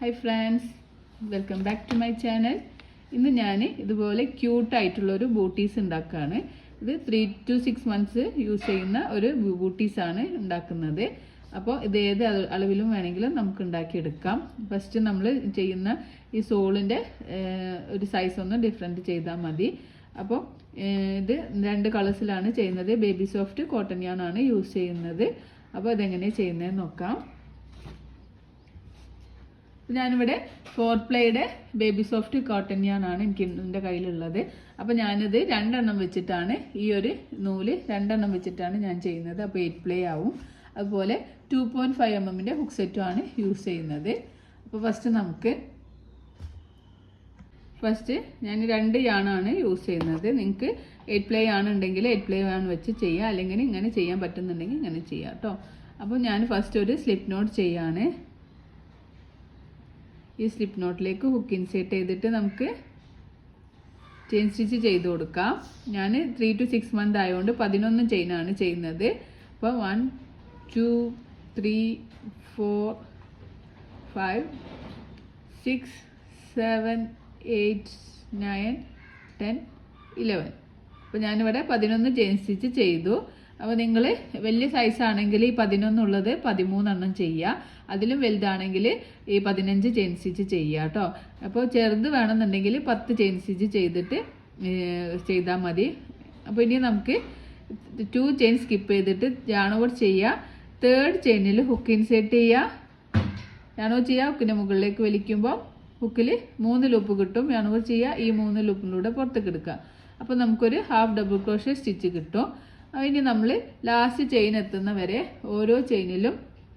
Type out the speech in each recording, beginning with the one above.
Hi friends, welcome back to my channel. ഇന്ന് ഞാൻ ഇതുപോലെ ക്യൂട്ടായിട്ടുള്ളൊരു ബൂട്ടീസ് ഉണ്ടാക്കുകയാണ്. ഇത് 3 to 6 months യൂസ് ചെയ്യുന്ന ഒരു ബൂട്ടീസാണ് ഉണ്ടാക്കുന്നത്. അപ്പോൾ ഇത് ഏത് അളവിലും വേണമെങ്കിലും നമുക്ക് ഉണ്ടാക്കിയെടുക്കാം. ഫസ്റ്റ് നമ്മൾ ചെയ്യുന്ന ഈ സോളിൻ്റെ ഒരു സൈസ് ഒന്ന് ഡിഫറെൻറ്റ് ചെയ്താൽ മതി. അപ്പോൾ ഇത് 2 കളേഴ്സിലാണ് ചെയ്യുന്നത്. ബേബി സോഫ്റ്റ് കോട്ടൺ യാൺ ആണ് യൂസ് ചെയ്യുന്നത്. അപ്പോൾ ഇതെങ്ങനെ ചെയ്യുന്നതെന്ന് നോക്കാം. ഞാനിവിടെ 4 പ്ലേയുടെ ബേബി സോഫ്റ്റ് കോട്ടൺ യാൺ ആണ് എൻ്റെ കയ്യിലുള്ളത്. അപ്പോൾ ഞാനിത് 2 എണ്ണം വെച്ചിട്ടാണ് ഈ ഒരു നൂല് 2 എണ്ണം വെച്ചിട്ടാണ് ഞാൻ ചെയ്യുന്നത്. അപ്പോൾ 8 പ്ലേ ആവും. അതുപോലെ 2.5 mm ഹുക്ക് സെറ്റും ആണ് യൂസ് ചെയ്യുന്നത്. അപ്പോൾ ഫസ്റ്റ് ഞാൻ 2 യാണാണ് യൂസ് ചെയ്യുന്നത്. നിങ്ങൾക്ക് 8 പ്ലേ ആണുണ്ടെങ്കിൽ 8 പ്ലേ ആണ് വെച്ച് ചെയ്യാം, അല്ലെങ്കിൽ ഇങ്ങനെ ചെയ്യാൻ പറ്റുന്നുണ്ടെങ്കിൽ ഇങ്ങനെ ചെയ്യാം കേട്ടോ. അപ്പോൾ ഞാൻ ഫസ്റ്റ് ഒരു സ്ലിപ്പ് നോട്ട് ചെയ്യാണ്. ഈ സ്ലിപ്പ് നോട്ടിലേക്ക് ഹുക്ക് ഇൻസേർട്ട് ചെയ്തിട്ട് നമുക്ക് ചെയിൻ സ്റ്റിച്ച് ചെയ്ത് കൊടുക്കാം. ഞാൻ 3 to 6 months ആയതുകൊണ്ട് 11 ചെയിനാണ് ചെയ്യുന്നത്. അപ്പോൾ 1 2 3 4 5 6 7 8 9 10 11. അപ്പോൾ ഞാനിവിടെ 11 ചെയിൻ സ്റ്റിച്ച് ചെയ്തു. അപ്പോൾ നിങ്ങൾ വലിയ സൈസാണെങ്കിൽ ഈ 11 ഉള്ളത് 13 എണ്ണം ചെയ്യുക. അതിലും വലുതാണെങ്കിൽ ഈ 15 ചെയിൻ സ്റ്റിച്ച് ചെയ്യുക കേട്ടോ. അപ്പോൾ ചെറുത് വേണമെന്നുണ്ടെങ്കിൽ 10 ചെയിൻ സ്റ്റിച്ച് ചെയ്താൽ മതി. അപ്പോൾ ഇനി നമുക്ക് 2 ചെയിൻ സ്കിപ്പ് ചെയ്തിട്ട് യാൺ ഓവർ ചെയ്യുക. 3rd ചെയിനിൽ ഹുക്ക് ഇൻസേർട്ട് ചെയ്യുക. യാൺ ഓവർ ചെയ്യുക. ഹുക്കിൻ്റെ മുകളിലേക്ക് വലിക്കുമ്പോൾ ഹുക്കിൽ 3 ലൂപ്പ് കിട്ടും. യാൺ ഓവർ ചെയ്യുക. ഈ 3 ലൂപ്പിലൂടെ പുറത്തേക്ക് എടുക്കുക. അപ്പോൾ നമുക്കൊരു ഹാഫ് ഡബിൾ ക്രോഷ്യ സ്റ്റിച്ച് കിട്ടും. ഇനി നമ്മൾ ലാസ്റ്റ് ചെയിൻ എത്തുന്ന വരെ ഓരോ ചെയിനിലും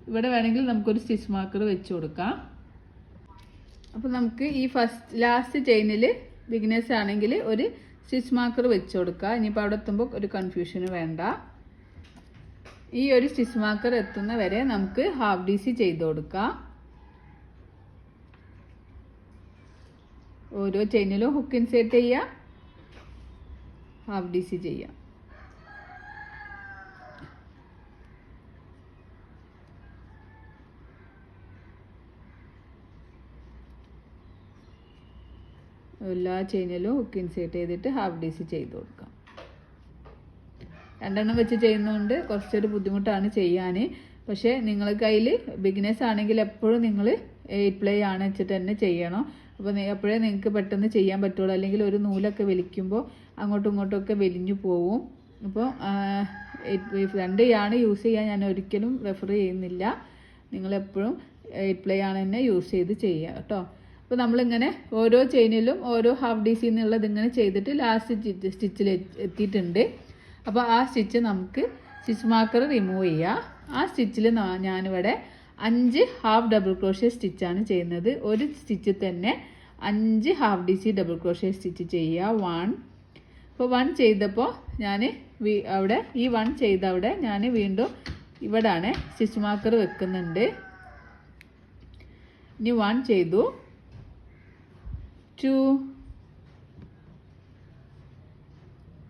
ഇവിടെ വേണമെങ്കിൽ നമുക്കൊരു സ്റ്റിച്ച് മാർക്കർ വെച്ച് കൊടുക്കാം. അപ്പോൾ നമുക്ക് ഈ ലാസ്റ്റ് ചെയിനിൽ ബിഗിനേഴ്സ് ആണെങ്കിൽ ഒരു സ്റ്റിച്ച് മാർക്കർ വെച്ച് കൊടുക്കുക. ഇനിയിപ്പോൾ അവിടെ എത്തുമ്പോൾ ഒരു കൺഫ്യൂഷന് വേണ്ട. ഈ ഒരു സ്റ്റിച്ച് മാർക്കർ എത്തുന്ന വരെ നമുക്ക് ഹാഫ് DC ചെയ്ത് കൊടുക്കാം. ഓരോ ചെയിനിലും ഹുക്ക് ഇൻസേർട്ട് ചെയ്യുക, ഹാഫ് DC ചെയ്യാം. എല്ലാ ചെയിനിലും ഹുക്ക് ഇൻസേർട്ട് ചെയ്തിട്ട് ഹാഫ് DC ചെയ്ത് കൊടുക്കാം. 2 എണ്ണം വെച്ച് ചെയ്യുന്നതുകൊണ്ട് കുറച്ചൊരു ബുദ്ധിമുട്ടാണ് ചെയ്യാൻ. പക്ഷേ നിങ്ങളുടെ കയ്യിൽ ബിഗിനേഴ്സ് ആണെങ്കിൽ എപ്പോഴും നിങ്ങൾ 8 പ്ലേ ആണ് വെച്ചിട്ട് തന്നെ ചെയ്യണം. അപ്പോൾ അപ്പോഴേ നിങ്ങൾക്ക് പെട്ടെന്ന് ചെയ്യാൻ പറ്റുള്ളൂ. അല്ലെങ്കിൽ ഒരു നൂലൊക്കെ വലിക്കുമ്പോൾ അങ്ങോട്ടും ഇങ്ങോട്ടുമൊക്കെ വലിഞ്ഞു പോവും. അപ്പോൾ 2 യാണ് യൂസ് ചെയ്യാൻ ഞാൻ ഒരിക്കലും റെഫർ ചെയ്യുന്നില്ല. നിങ്ങളെപ്പോഴും 8 പ്ലേ ആണ് തന്നെ യൂസ് ചെയ്ത് ചെയ്യുക കേട്ടോ. അപ്പോൾ നമ്മളിങ്ങനെ ഓരോ ചെയിനിലും ഓരോ ഹാഫ് DC എന്നുള്ളത് ഇങ്ങനെ ചെയ്തിട്ട് ലാസ്റ്റ് സ്റ്റിച്ചിൽ എത്തിയിട്ടുണ്ട്. അപ്പോൾ ആ സ്റ്റിച്ച് നമുക്ക് സ്റ്റിച്ച് മാർക്കർ റിമൂവ് ചെയ്യുക. ആ സ്റ്റിച്ചിൽ ഞാനിവിടെ 5 ഹാഫ് ഡബിൾ ക്രോഷ്യ സ്റ്റിച്ചാണ് ചെയ്യുന്നത്. ഒരു സ്റ്റിച്ചിൽ തന്നെ 5 half DC double crochet stitch ചെയ്യുക. 1. അപ്പോൾ 1 ചെയ്തപ്പോൾ ഞാൻ അവിടെ ഈ 1 ചെയ്ത അവിടെ ഞാൻ വീണ്ടും ഇവിടെയാണ് സ്റ്റിച്ച് മാർക്കർ വെക്കുന്നുണ്ട്. ഇനി 1 ചെയ്തു, 2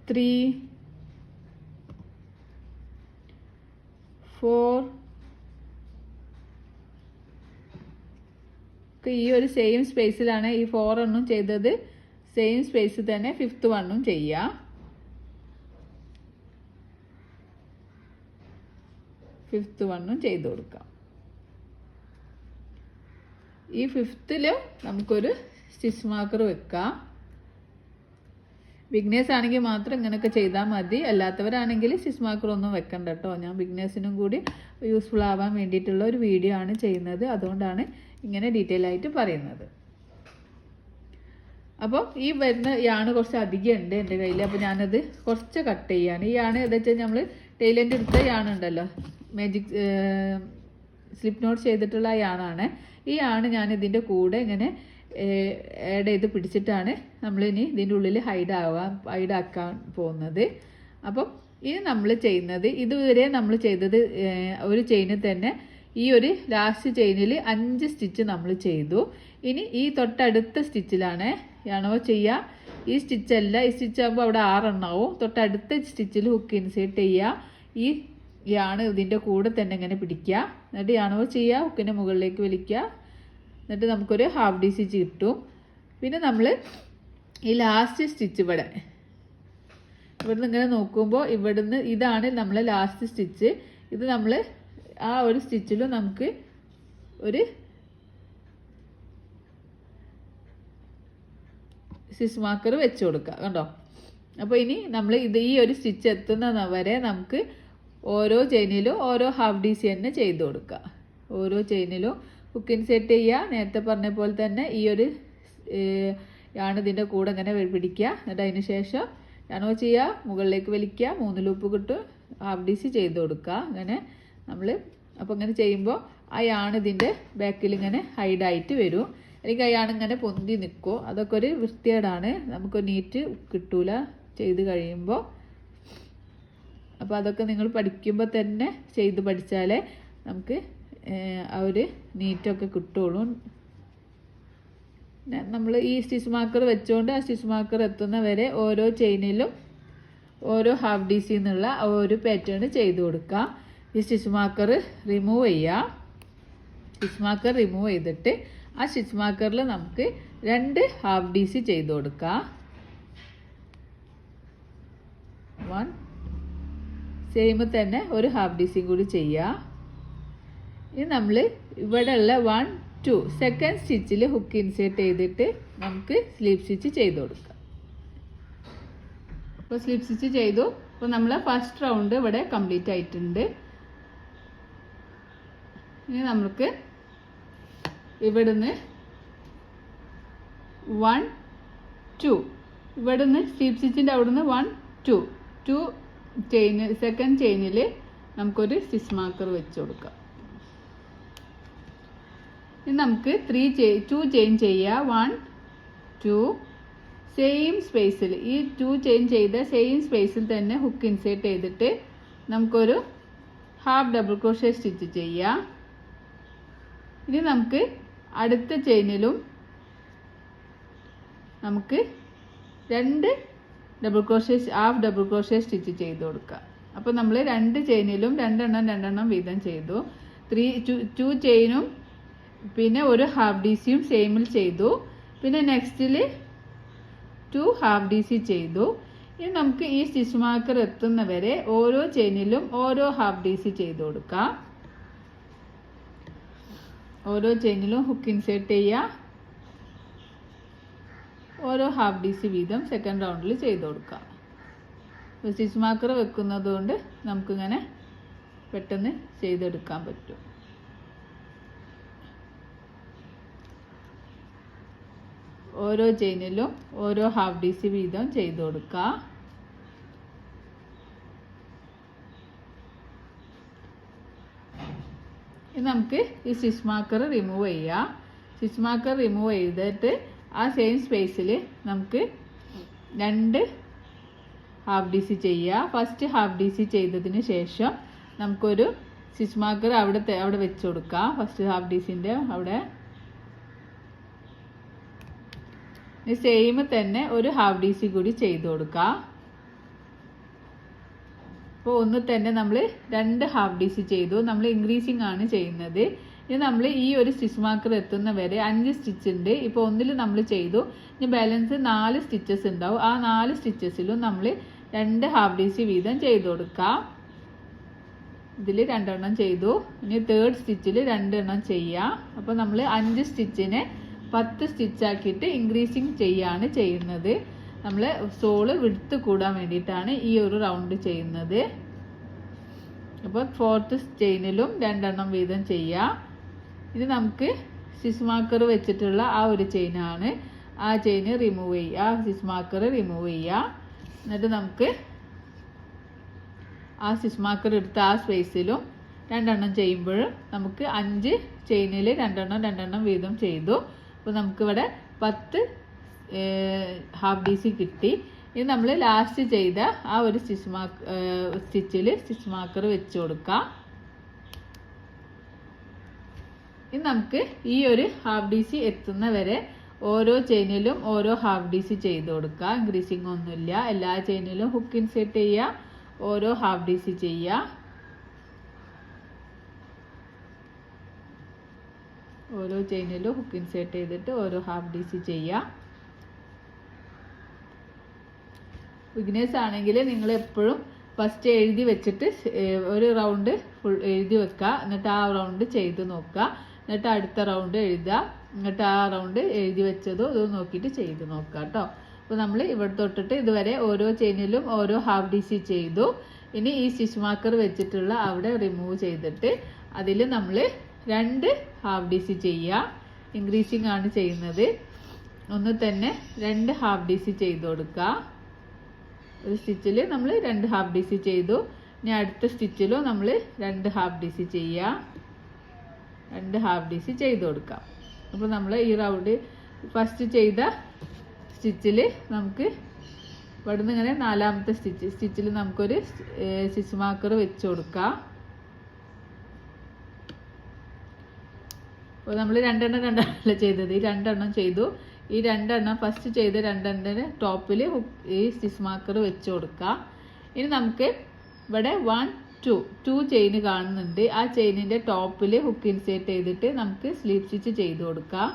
3 4 ഈ ഒരു സെയിം സ്പേസിലാണ് ഈ 4 എണ്ണം ചെയ്തത്. സെയിം സ്പേസിൽ തന്നെ 5th വണ്ണും ചെയ്യുക. 5th വണ്ണും ചെയ്ത് കൊടുക്കാം. ഈ 5th നമുക്കൊരു സ്റ്റിച്ച് മാർക്കർ വെക്കാം. ബിഗിനേഴ്സ് ആണെങ്കിൽ മാത്രം ഇങ്ങനെയൊക്കെ ചെയ്താൽ മതി. അല്ലാത്തവരാണെങ്കിൽ സ്റ്റിച്ച് മാർക്കർ ഒന്നും വെക്കണ്ട കേട്ടോ. ഞാൻ ബിഗിനേഴ്സിനും കൂടി യൂസ്ഫുൾ ആവാൻ വേണ്ടിയിട്ടുള്ള ഒരു വീഡിയോ ആണ് ചെയ്യുന്നത്. അതുകൊണ്ടാണ് ഇങ്ങനെ ഡീറ്റെയിൽ ആയിട്ട് പറയുന്നത്. അപ്പോൾ ഈ വരുന്ന യാണ് കുറച്ച് അധികം ഉണ്ട് എൻ്റെ കയ്യിൽ. അപ്പോൾ ഞാനത് കുറച്ച് കട്ട് ചെയ്യാണ്. ഈ യാണ് എന്താ വെച്ചാൽ നമ്മൾ ടൈലൻ്റ് എടുത്ത യാണുണ്ടല്ലോ, മാജിക് സ്ലിപ്പ് നോട്ട് ചെയ്തിട്ടുള്ള യാണാണ്. ഈ യാണ് ഞാൻ ഇതിൻ്റെ കൂടെ ഇങ്ങനെ ആഡ് ചെയ്ത് പിടിച്ചിട്ടാണ് നമ്മളിനി ഇതിൻ്റെ ഉള്ളിൽ ഹൈഡാക്കാൻ പോകുന്നത്. അപ്പം ഇനി നമ്മൾ ചെയ്യുന്നത്, ഇതുവരെ നമ്മൾ ചെയ്തത് ഒരു ചെയിനിൽ തന്നെ ഈ ഒരു ലാസ്റ്റ് ചെയിനിൽ 5 സ്റ്റിച്ച് നമ്മൾ ചെയ്തു. ഇനി ഈ തൊട്ടടുത്ത സ്റ്റിച്ചിലാണ് യാണോ ചെയ്യുക. ഈ സ്റ്റിച്ചല്ല, ഈ സ്റ്റിച്ച് ആകുമ്പോൾ അവിടെ 6 എണ്ണമാവും. തൊട്ടടുത്ത സ്റ്റിച്ചിൽ ഹുക്ക് ഇൻസേർട്ട് ചെയ്യുക. ഈ യാണ് ഇതിൻ്റെ കൂടെ തന്നെ ഇങ്ങനെ പിടിക്കുക. എന്നിട്ട് യാണോ ചെയ്യുക, ഹുക്കിൻ്റെ മുകളിലേക്ക് വലിക്കുക, എന്നിട്ട് നമുക്കൊരു ഹാഫ് ഡി സ്റ്റിച്ച് കിട്ടും. പിന്നെ നമ്മൾ ഈ ലാസ്റ്റ് സ്റ്റിച്ച് ഇവിടുന്ന് ഇങ്ങനെ നോക്കുമ്പോൾ ഇവിടുന്ന് ഇതാണ് നമ്മളെ ലാസ്റ്റ് സ്റ്റിച്ച്. ഇത് നമ്മൾ ആ ഒരു സ്റ്റിച്ചിലും നമുക്ക് ഒരു സ്റ്റിച്ച് മാർക്കർ വെച്ച് കൊടുക്കുക. കണ്ടോ? അപ്പോൾ ഇനി നമ്മൾ ഈ ഒരു സ്റ്റിച്ച് എത്തുന്ന വരെ നമുക്ക് ഓരോ ചെയിനിലും ഓരോ ഹാഫ് ഡി സി തന്നെ ചെയ്ത് കൊടുക്കുക. ഓരോ ചെയിനിലും ഹുക്ക് ഇൻസേർട്ട് ചെയ്യുക. നേരത്തെ പറഞ്ഞ പോലെ തന്നെ ഈ ഒരു യാണ് ഇതിൻ്റെ കൂടെ ഇങ്ങനെ പിടിക്കുക. എന്നിട്ട് അതിന് ശേഷം ഞാനോ ചെയ്യുക, മുകളിലേക്ക് വലിക്കുക, 3 ലൂപ്പ് കിട്ടും, ഹാഫ് ഡി സി ചെയ്ത് കൊടുക്കുക. അങ്ങനെ നമ്മൾ അപ്പോൾ ഇങ്ങനെ ചെയ്യുമ്പോൾ ആ യാണ് ഇതിൻ്റെ ബാക്കിൽ ഇങ്ങനെ ഹൈഡായിട്ട് വരും. അല്ലെങ്കിൽ ആ യാണ് ഇങ്ങനെ പൊന്തി നിൽക്കും. അതൊക്കെ ഒരു വൃത്തികേടാണ്, നമുക്ക് നീറ്റ് കിട്ടൂല ചെയ്ത് കഴിയുമ്പോൾ. അപ്പോൾ അതൊക്കെ നിങ്ങൾ പഠിക്കുമ്പോൾ തന്നെ ചെയ്ത് പഠിച്ചാലേ നമുക്ക് ആ ഒരു നീറ്റൊക്കെ കിട്ടുള്ളൂ. നമ്മൾ ഈ സ്റ്റിച്ച് മാർക്കർ വെച്ചുകൊണ്ട് ആ സ്റ്റിച്ച് മാർക്കർ എത്തുന്ന വരെ ഓരോ ചെയിനിലും ഓരോ ഹാഫ് ഡി സി എന്നുള്ള ഒരു പാറ്റേൺ ചെയ്ത് കൊടുക്കുക. ഈ സ്റ്റിച്ച് മാർക്കർ റിമൂവ് ചെയ്യുക. സ്റ്റിച്ച് മാർക്കർ റിമൂവ് ചെയ്തിട്ട് ആ സ്റ്റിച്ച് മാർക്കറിൽ നമുക്ക് 2 ഹാഫ് ഡി സി ചെയ്ത് കൊടുക്കുക. 1 സെയിം തന്നെ ഒരു ഹാഫ് ഡി സി കൂടി ചെയ്യുക. ഇനി നമ്മൾ ഇവിടെയുള്ള 1, 2 സെക്കൻഡ് സ്റ്റിച്ചിൽ ഹുക്ക് ഇൻസേർട്ട് ചെയ്തിട്ട് നമുക്ക് സ്ലീപ്പ് സ്റ്റിച്ച് ചെയ്ത് കൊടുക്കാം. അപ്പോൾ സ്ലീപ്പ് സ്റ്റിച്ച് ചെയ്തു. അപ്പോൾ നമ്മൾ ഫസ്റ്റ് റൗണ്ട് ഇവിടെ കംപ്ലീറ്റ് ആയിട്ടുണ്ട്. ഇനി നമുക്ക് ഇവിടുന്ന് 1, 2 ഇവിടുന്ന് സ്ലീപ്പ് സ്റ്റിച്ചിൻ്റെ അവിടുന്ന് 1, 2 ചെയിൻ സെക്കൻഡ് ചെയിനിൽ നമുക്കൊരു സ്റ്റിച്ച് മാർക്കർ വെച്ച് കൊടുക്കാം. ഇനി നമുക്ക് 2 ചെയിൻ ചെയ്യുക. 1, 2 സെയിം സ്പേസിൽ ഈ 2 ചെയിൻ ചെയ്ത സെയിം സ്പേസിൽ തന്നെ ഹുക്ക് ഇൻസേർട്ട് ചെയ്തിട്ട് നമുക്കൊരു ഹാഫ് ഡബിൾ ക്രോഷേ സ്റ്റിച്ച് ചെയ്യാം. ഇനി നമുക്ക് അടുത്ത ചെയിനിലും നമുക്ക് 2 ഹാഫ് ഡബിൾ ക്രോഷേ സ്റ്റിച്ച് ചെയ്ത് കൊടുക്കുക. അപ്പോൾ നമ്മൾ 2 ചെയിനിലും 2 വീതം ചെയ്തു. 2 ചെയിനും പിന്നെ ഒരു ഹാഫ് ഡി സിയും സെയിമിൽ ചെയ്തു. പിന്നെ നെക്സ്റ്റിൽ 2 ഹാഫ് ഡി സി ചെയ്തു. ഇനി നമുക്ക് ഈ സ്റ്റിച്ച് മാർക്കർ എത്തുന്നവരെ ഓരോ ചെയിനിലും ഓരോ ഹാഫ് ഡി സി ചെയ്ത് കൊടുക്കാം. ഓരോ ചെയിനിലും ഹുക്ക് ഇൻസേർട്ട് ചെയ്യുക. ഓരോ ഹാഫ് ഡി സി വീതം സെക്കൻഡ് റൗണ്ടിൽ ചെയ്ത് കൊടുക്കാം. സ്റ്റിച്ച് മാർക്കർ വെക്കുന്നത് കൊണ്ട് നമുക്കിങ്ങനെ പെട്ടെന്ന് ചെയ്തെടുക്കാൻ പറ്റും. ഓരോ ചെയിനിലും ഓരോ ഹാഫ് ഡി സി വീതം ചെയ്ത് കൊടുക്കുക. ഇനി നമുക്ക് ഈ സ്റ്റിച്ച് മാർക്കർ റിമൂവ് ചെയ്യാം. സ്റ്റിച്ച് മാർക്കർ റിമൂവ് ചെയ്തിട്ട് ആ സെയിം സ്പേസിൽ നമുക്ക് 2 ഹാഫ് ഡി സി ചെയ്യുക. ഫസ്റ്റ് ഹാഫ് ഡി സി ചെയ്തതിന് ശേഷം നമുക്കൊരു സ്റ്റിച്ച് മാർക്കർ അവിടെ വെച്ച് കൊടുക്കുക. ഫസ്റ്റ് ഹാഫ് ഡി സിൻ്റെ അവിടെ സെയിം തന്നെ ഒരു ഹാഫ് ഡി സി കൂടി ചെയ്ത് കൊടുക്കുക. അപ്പോൾ ഒന്ന് തന്നെ നമ്മൾ 2 ഹാഫ് ഡി സി ചെയ്തു. നമ്മൾ ഇൻക്രീസിങ് ആണ് ചെയ്യുന്നത്. ഇനി നമ്മൾ ഈ ഒരു സ്റ്റിച്ച് മാർക്കർ എത്തുന്ന വരെ 5 സ്റ്റിച്ച് ഉണ്ട്. ഇപ്പോൾ ഒന്നിൽ നമ്മൾ ചെയ്തു. ഇനി ബാലൻസ് 4 സ്റ്റിച്ചസ് ഉണ്ടാവും. ആ 4 സ്റ്റിച്ചസിലും നമ്മൾ 2 ഹാഫ് ഡി സി വീതം ചെയ്ത് കൊടുക്കാം. ഇതിൽ 2 ചെയ്തു. ഇനി തേർഡ് സ്റ്റിച്ചിൽ 2 ചെയ്യാം. അപ്പോൾ നമ്മൾ 5 സ്റ്റിച്ചിനെ 10 സ്റ്റിച്ചാക്കിയിട്ട് ഇൻക്രീസിങ് ചെയ്യാണ് ചെയ്യുന്നത്. നമ്മൾ സോള് വിടുത്ത് കൂടാൻ വേണ്ടിയിട്ടാണ് ഈ ഒരു റൗണ്ട് ചെയ്യുന്നത്. അപ്പോൾ 4th ചെയിനിലും 2 വീതം ചെയ്യാം. ഇത് നമുക്ക് സ്റ്റിച്ച് മാർക്കർ വെച്ചിട്ടുള്ള ആ ഒരു ചെയിനാണ്. ആ ചെയിൻ റിമൂവ് ചെയ്യുക. ആ സ്റ്റിച്ച് മാർക്കർ റിമൂവ് ചെയ്യുക. എന്നിട്ട് നമുക്ക് ആ സ്റ്റിച്ച് മാർക്കർ എടുത്ത് ആ സ്പേസിലും 2 ചെയ്യുമ്പോൾ നമുക്ക് 5 ചെയിനിൽ 2 വീതം ചെയ്തു. അപ്പോൾ നമുക്കിവിടെ 10 ഹാഫ് ഡി സി കിട്ടി. ഇനി നമ്മൾ ലാസ്റ്റ് ചെയ്ത ആ ഒരു സ്റ്റിച്ചിൽ സ്റ്റിച്ച് മാർക്കർ വെച്ച് കൊടുക്കാം. ഇനി നമുക്ക് ഈ ഒരു ഹാഫ് ഡി സി എത്തുന്ന വരെ ഓരോ ചെയിനിലും ഓരോ ഹാഫ് ഡി സി ചെയ്ത് കൊടുക്കുക. ഇൻക്രീസിങ് ഒന്നുമില്ല. എല്ലാ ചെയിനിലും ഹുക്ക് ഇൻസേർട്ട് ചെയ്യുക. ഓരോ ഹാഫ് ഡി സി ചെയ്യുക. ഓരോ ചെയിനിലും ഹുക്ക് ഇൻസേർട്ട് ചെയ്തിട്ട് ഓരോ ഹാഫ് ഡി സി ചെയ്യുക. ബിഗിനേഴ്സ് ആണെങ്കിൽ നിങ്ങൾ എപ്പോഴും ഫസ്റ്റ് എഴുതി വെച്ചിട്ട് ഒരു റൗണ്ട് ഫുൾ എഴുതി വെക്കുക, എന്നിട്ട് ആ റൗണ്ട് ചെയ്ത് നോക്കുക, എന്നിട്ട് അടുത്ത റൗണ്ട് എഴുതുക, എന്നിട്ട് ആ റൗണ്ട് എഴുതി വെച്ചതും ഇത് നോക്കിയിട്ട് ചെയ്ത് നോക്കുക കേട്ടോ. അപ്പോൾ നമ്മൾ ഇവിടെ തൊട്ടിട്ട് ഇതുവരെ ഓരോ ചെയിനിലും ഓരോ ഹാഫ് ഡി സി ചെയ്തു. ഇനി ഈ സ്റ്റിച്ച് മാർക്കർ വെച്ചിട്ടുള്ള അവിടെ റിമൂവ് ചെയ്തിട്ട് അതിൽ നമ്മൾ 2 ഹാഫ് ഡി സി ചെയ്യുക. ഇൻക്രീസിങ് ആണ് ചെയ്യുന്നത്. ഒന്ന് തന്നെ 2 ഹാഫ് ഡി സി ചെയ്ത് കൊടുക്കുക. ഒരു സ്റ്റിച്ചിൽ നമ്മൾ 2 ഹാഫ് ഡി സി ചെയ്തു. ഇനി അടുത്ത സ്റ്റിച്ചിലും നമ്മൾ 2 ഹാഫ് ഡി സി ചെയ്യുക. 2 ഹാഫ് ഡി സി ചെയ്ത് കൊടുക്കാം. അപ്പോൾ നമ്മൾ ഈ റൗണ്ട് ഫസ്റ്റ് ചെയ്ത സ്റ്റിച്ചിൽ നമുക്ക് ഇവിടുന്ന് ഇങ്ങനെ 4ാമത്തെ സ്റ്റിച്ചിൽ നമുക്കൊരു സ്റ്റിച്ച് മാർക്കർ വെച്ച് കൊടുക്കാം. അപ്പോൾ നമ്മൾ 2 എണ്ണം ചെയ്തത്, ഈ 2 എണ്ണം ചെയ്തു. ഈ 2 എണ്ണം ഫസ്റ്റ് ചെയ്ത 2 എണ്ണത്തിന് ടോപ്പിൽ ഈ സ്റ്റിച്ച് മാർക്കർ വെച്ച് കൊടുക്കാം. ഇനി നമുക്ക് ഇവിടെ 1 2 ചെയിൻ കാണുന്നുണ്ട്. ആ ചെയിനിൻ്റെ ടോപ്പിൽ ഹുക്ക് ഇൻസേർട്ട് ചെയ്തിട്ട് നമുക്ക് സ്ലീപ്പ് സ്റ്റിച്ച് ചെയ്ത് കൊടുക്കാം.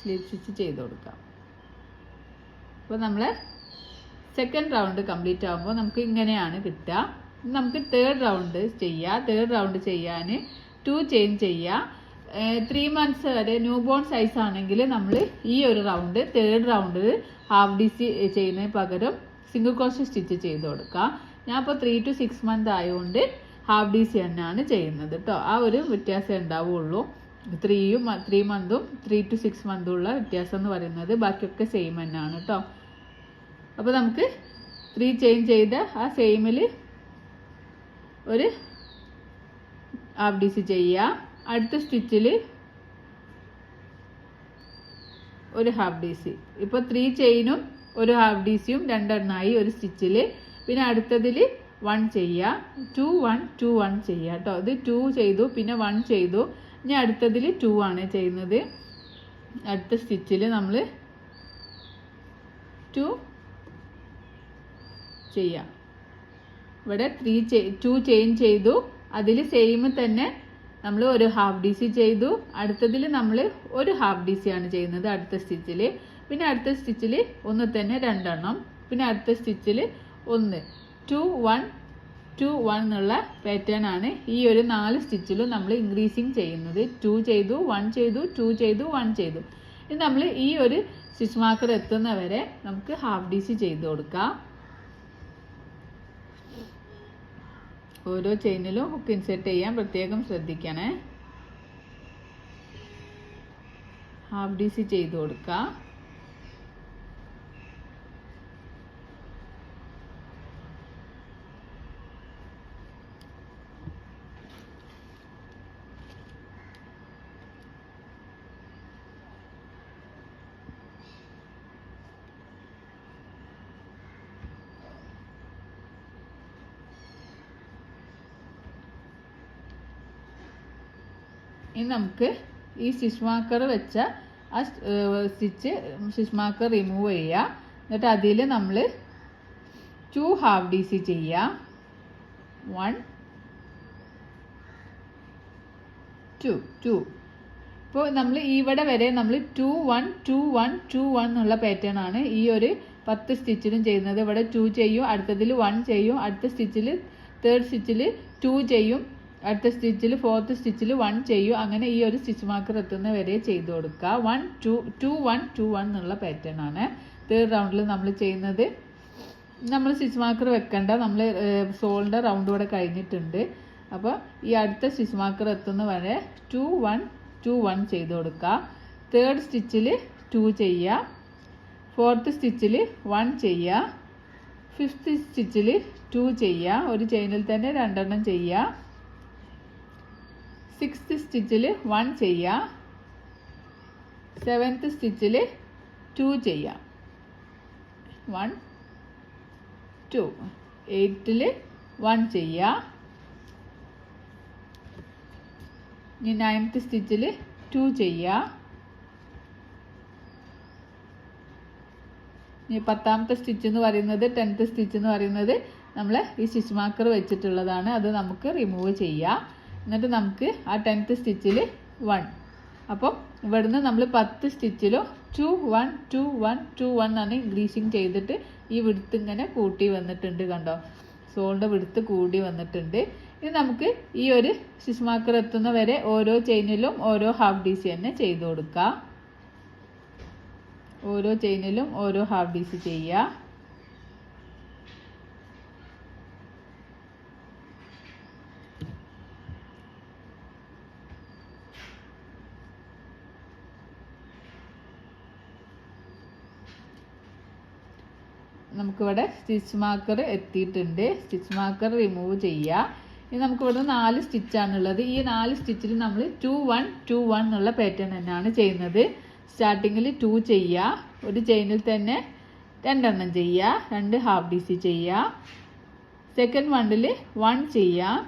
സ്ലീപ്പ് സ്റ്റിച്ച് ചെയ്ത് കൊടുക്കാം. അപ്പോൾ നമ്മൾ സെക്കൻഡ് റൗണ്ട് കംപ്ലീറ്റ് ആകുമ്പോൾ നമുക്ക് ഇങ്ങനെയാണ് കിട്ടുക. നമുക്ക് തേർഡ് റൗണ്ട് ചെയ്യാം. തേർഡ് റൗണ്ട് ചെയ്യാൻ 2 ചെയിൻ ചെയ്യുക. 3 months വരെ ന്യൂ ബോൺ സൈസ് ആണെങ്കിൽ നമ്മൾ ഈ ഒരു round third round half D C ചെയ്യുന്നതിന് പകരം സിംഗിൾ ക്രോഷേ സ്റ്റിച്ച് ചെയ്ത് കൊടുക്കുക. ഞാൻ ഇപ്പോൾ 3 to 6 months ആയതുകൊണ്ട് ഹാഫ് ഡി സി തന്നെയാണ് ചെയ്യുന്നത് കേട്ടോ. ആ ഒരു വ്യത്യാസം ഉണ്ടാവുള്ളൂ. 3 months 3 to 6 months ഉള്ള വ്യത്യാസം എന്ന് പറയുന്നത്. ബാക്കിയൊക്കെ സെയിം തന്നെയാണ് കേട്ടോ. അപ്പോൾ നമുക്ക് 3 ചെയിൻ ചെയ്ത ആ സെയിമിൽ ഒരു ഹാഫ് ഡി സി ചെയ്യുക. അടുത്ത സ്റ്റിച്ചിൽ ഒരു ഹാഫ് ഡി സി. ഇപ്പോൾ 3 ചെയിനും ഒരു ഹാഫ് ഡി സിയും 2 എണ്ണമായി ഒരു സ്റ്റിച്ചിൽ. പിന്നെ അടുത്തതിൽ 1 ചെയ്യുക. 2 1 2 1 ചെയ്യുക കേട്ടോ. ഇത് 2 ചെയ്തു, പിന്നെ 1 ചെയ്തു. ഇനി അടുത്തതിൽ 2 ആണ് ചെയ്യുന്നത്. അടുത്ത സ്റ്റിച്ചിൽ നമ്മൾ 2 ചെയ്യാം. ഇവിടെ 2 ചെയിൻ ചെയ്തു. അതിൽ സെയിം തന്നെ നമ്മൾ ഒരു ഹാഫ് ഡി സി ചെയ്തു. അടുത്തതിൽ നമ്മൾ ഒരു ഹാഫ് ഡി സി ആണ് ചെയ്യുന്നത് അടുത്ത സ്റ്റിച്ചിൽ. പിന്നെ അടുത്ത സ്റ്റിച്ചിൽ ഒന്ന് തന്നെ 2 എണ്ണം. പിന്നെ അടുത്ത സ്റ്റിച്ചിൽ 1 2 1 2 1 എന്നുള്ള പാറ്റേൺ ആണ് ഈ ഒരു 4 സ്റ്റിച്ചിലും നമ്മൾ ഇൻക്രീസിങ് ചെയ്യുന്നത്. 2 ചെയ്തു, 1 ചെയ്തു, 2 ചെയ്തു, 1 ചെയ്തു. ഇനി നമ്മൾ ഈ ഒരു സ്റ്റിച്ച് മാർക്കർ എത്തുന്നവരെ നമുക്ക് ഹാഫ് ഡി സി ചെയ്ത് കൊടുക്കാം. ഓരോ ചെയിനിലും ഹുക്ക് ഇൻസേർട്ട് ചെയ്യാൻ പ്രത്യേകം ശ്രദ്ധിക്കണേ. ഹാഫ് ഡി സി ചെയ്ത് കൊടുക്കാം. ഇനി നമുക്ക് ഈ സ്റ്റിച്ച് മാർക്കർ വെച്ച ആ സ്റ്റിച്ച് മാർക്കർ റിമൂവ് ചെയ്യുക. എന്നിട്ട് അതിൽ നമ്മൾ 2 ഹാഫ് ഡി സി ചെയ്യുക. 1 2 ഇപ്പോൾ നമ്മൾ ഇവിടെ വരെ നമ്മൾ 2 1 2 1 2 1 എന്നുള്ള പാറ്റേൺ ആണ് ഈ ഒരു 10 സ്റ്റിച്ചിലും ചെയ്യുന്നത്. ഇവിടെ 2 ചെയ്യും, അടുത്തതിൽ 1 ചെയ്യും, അടുത്ത സ്റ്റിച്ചിൽ തേർഡ് സ്റ്റിച്ചിൽ 2 ചെയ്യും, അടുത്ത സ്റ്റിച്ചിൽ 4th സ്റ്റിച്ചിൽ 1 ചെയ്യും. അങ്ങനെ ഈ ഒരു സ്റ്റിച്ച് മാർക്കർ എത്തുന്ന വരെ ചെയ്ത് കൊടുക്കുക. 1 2 2 1 2 1 എന്നുള്ള പാറ്റേൺ ആണ് തേർഡ് റൗണ്ടിൽ നമ്മൾ ചെയ്യുന്നത്. നമ്മൾ സ്റ്റിച്ച് മാർക്കർ വെക്കണ്ട, നമ്മൾ സോളിൻ്റെ റൗണ്ട് ഇവിടെ കഴിഞ്ഞിട്ടുണ്ട്. അപ്പോൾ ഈ അടുത്ത സ്റ്റിച്ച് മാർക്കർ എത്തുന്ന വരെ 2 1 2 1 ചെയ്ത് കൊടുക്കുക. തേർഡ് സ്റ്റിച്ചിൽ 2 ചെയ്യുക, 4th സ്റ്റിച്ചിൽ 1 ചെയ്യുക, 5th സ്റ്റിച്ചിൽ 2 ചെയ്യുക, ഒരു ചെയിനിൽ തന്നെ 2 എണ്ണം ചെയ്യുക, 6th സ്റ്റിച്ചിൽ 1 ചെയ്യുക, 7th സ്റ്റിച്ചിൽ 2 ചെയ്യുക, 1 2, 8th 1 ചെയ്യുക, ഇനി 9th സ്റ്റിച്ചിൽ 2 ചെയ്യുക, ഈ 10ാമത്തെ സ്റ്റിച്ച് എന്ന് പറയുന്നത് 10th സ്റ്റിച്ച് എന്ന് പറയുന്നത് നമ്മൾ ഈ സ്റ്റിച്ച് മാർക്കർ വെച്ചിട്ടുള്ളതാണ്. അത് നമുക്ക് റിമൂവ് ചെയ്യാം. എന്നിട്ട് നമുക്ക് ആ 10th സ്റ്റിച്ചിൽ 1, അപ്പം ഇവിടുന്ന് നമ്മൾ 10 സ്റ്റിച്ചിലും 2 1 2 1 2 1 ആണ് ഇൻക്രീസിങ് ചെയ്തിട്ട് ഈ വിടുത്ത് ഇങ്ങനെ കൂട്ടി വന്നിട്ടുണ്ട്. കണ്ടോ, സോളിൻ്റെ വിടുത്ത് കൂടി വന്നിട്ടുണ്ട്. ഇനി നമുക്ക് ഈ ഒരു സ്റ്റിച്ച് മാർക്കർ എത്തുന്ന വരെ ഓരോ ചെയിനിലും ഓരോ ഹാഫ് DC തന്നെ ചെയ്ത് കൊടുക്കാം. ഓരോ ചെയിനിലും ഓരോ ഹാഫ് DC ചെയ്യുക. നമുക്കിവിടെ സ്റ്റിച്ച് മാർക്കർ എത്തിയിട്ടുണ്ട്. സ്റ്റിച്ച് മാർക്കർ റിമൂവ് ചെയ്യുക. ഇനി നമുക്കിവിടെ 4 സ്റ്റിച്ചാണുള്ളത്. ഈ 4 സ്റ്റിച്ചിൽ നമ്മൾ 2 1 2 1 എന്നുള്ള പാറ്റേൺ തന്നെയാണ് ചെയ്യുന്നത്. സ്റ്റാർട്ടിങ്ങിൽ 2 ചെയ്യുക, ഒരു ചെയിനിൽ തന്നെ 2 എണ്ണം ചെയ്യുക, 2 ഹാഫ് DC ചെയ്യുക. സെക്കൻഡ് വണ്ണിൽ 1 ചെയ്യുക.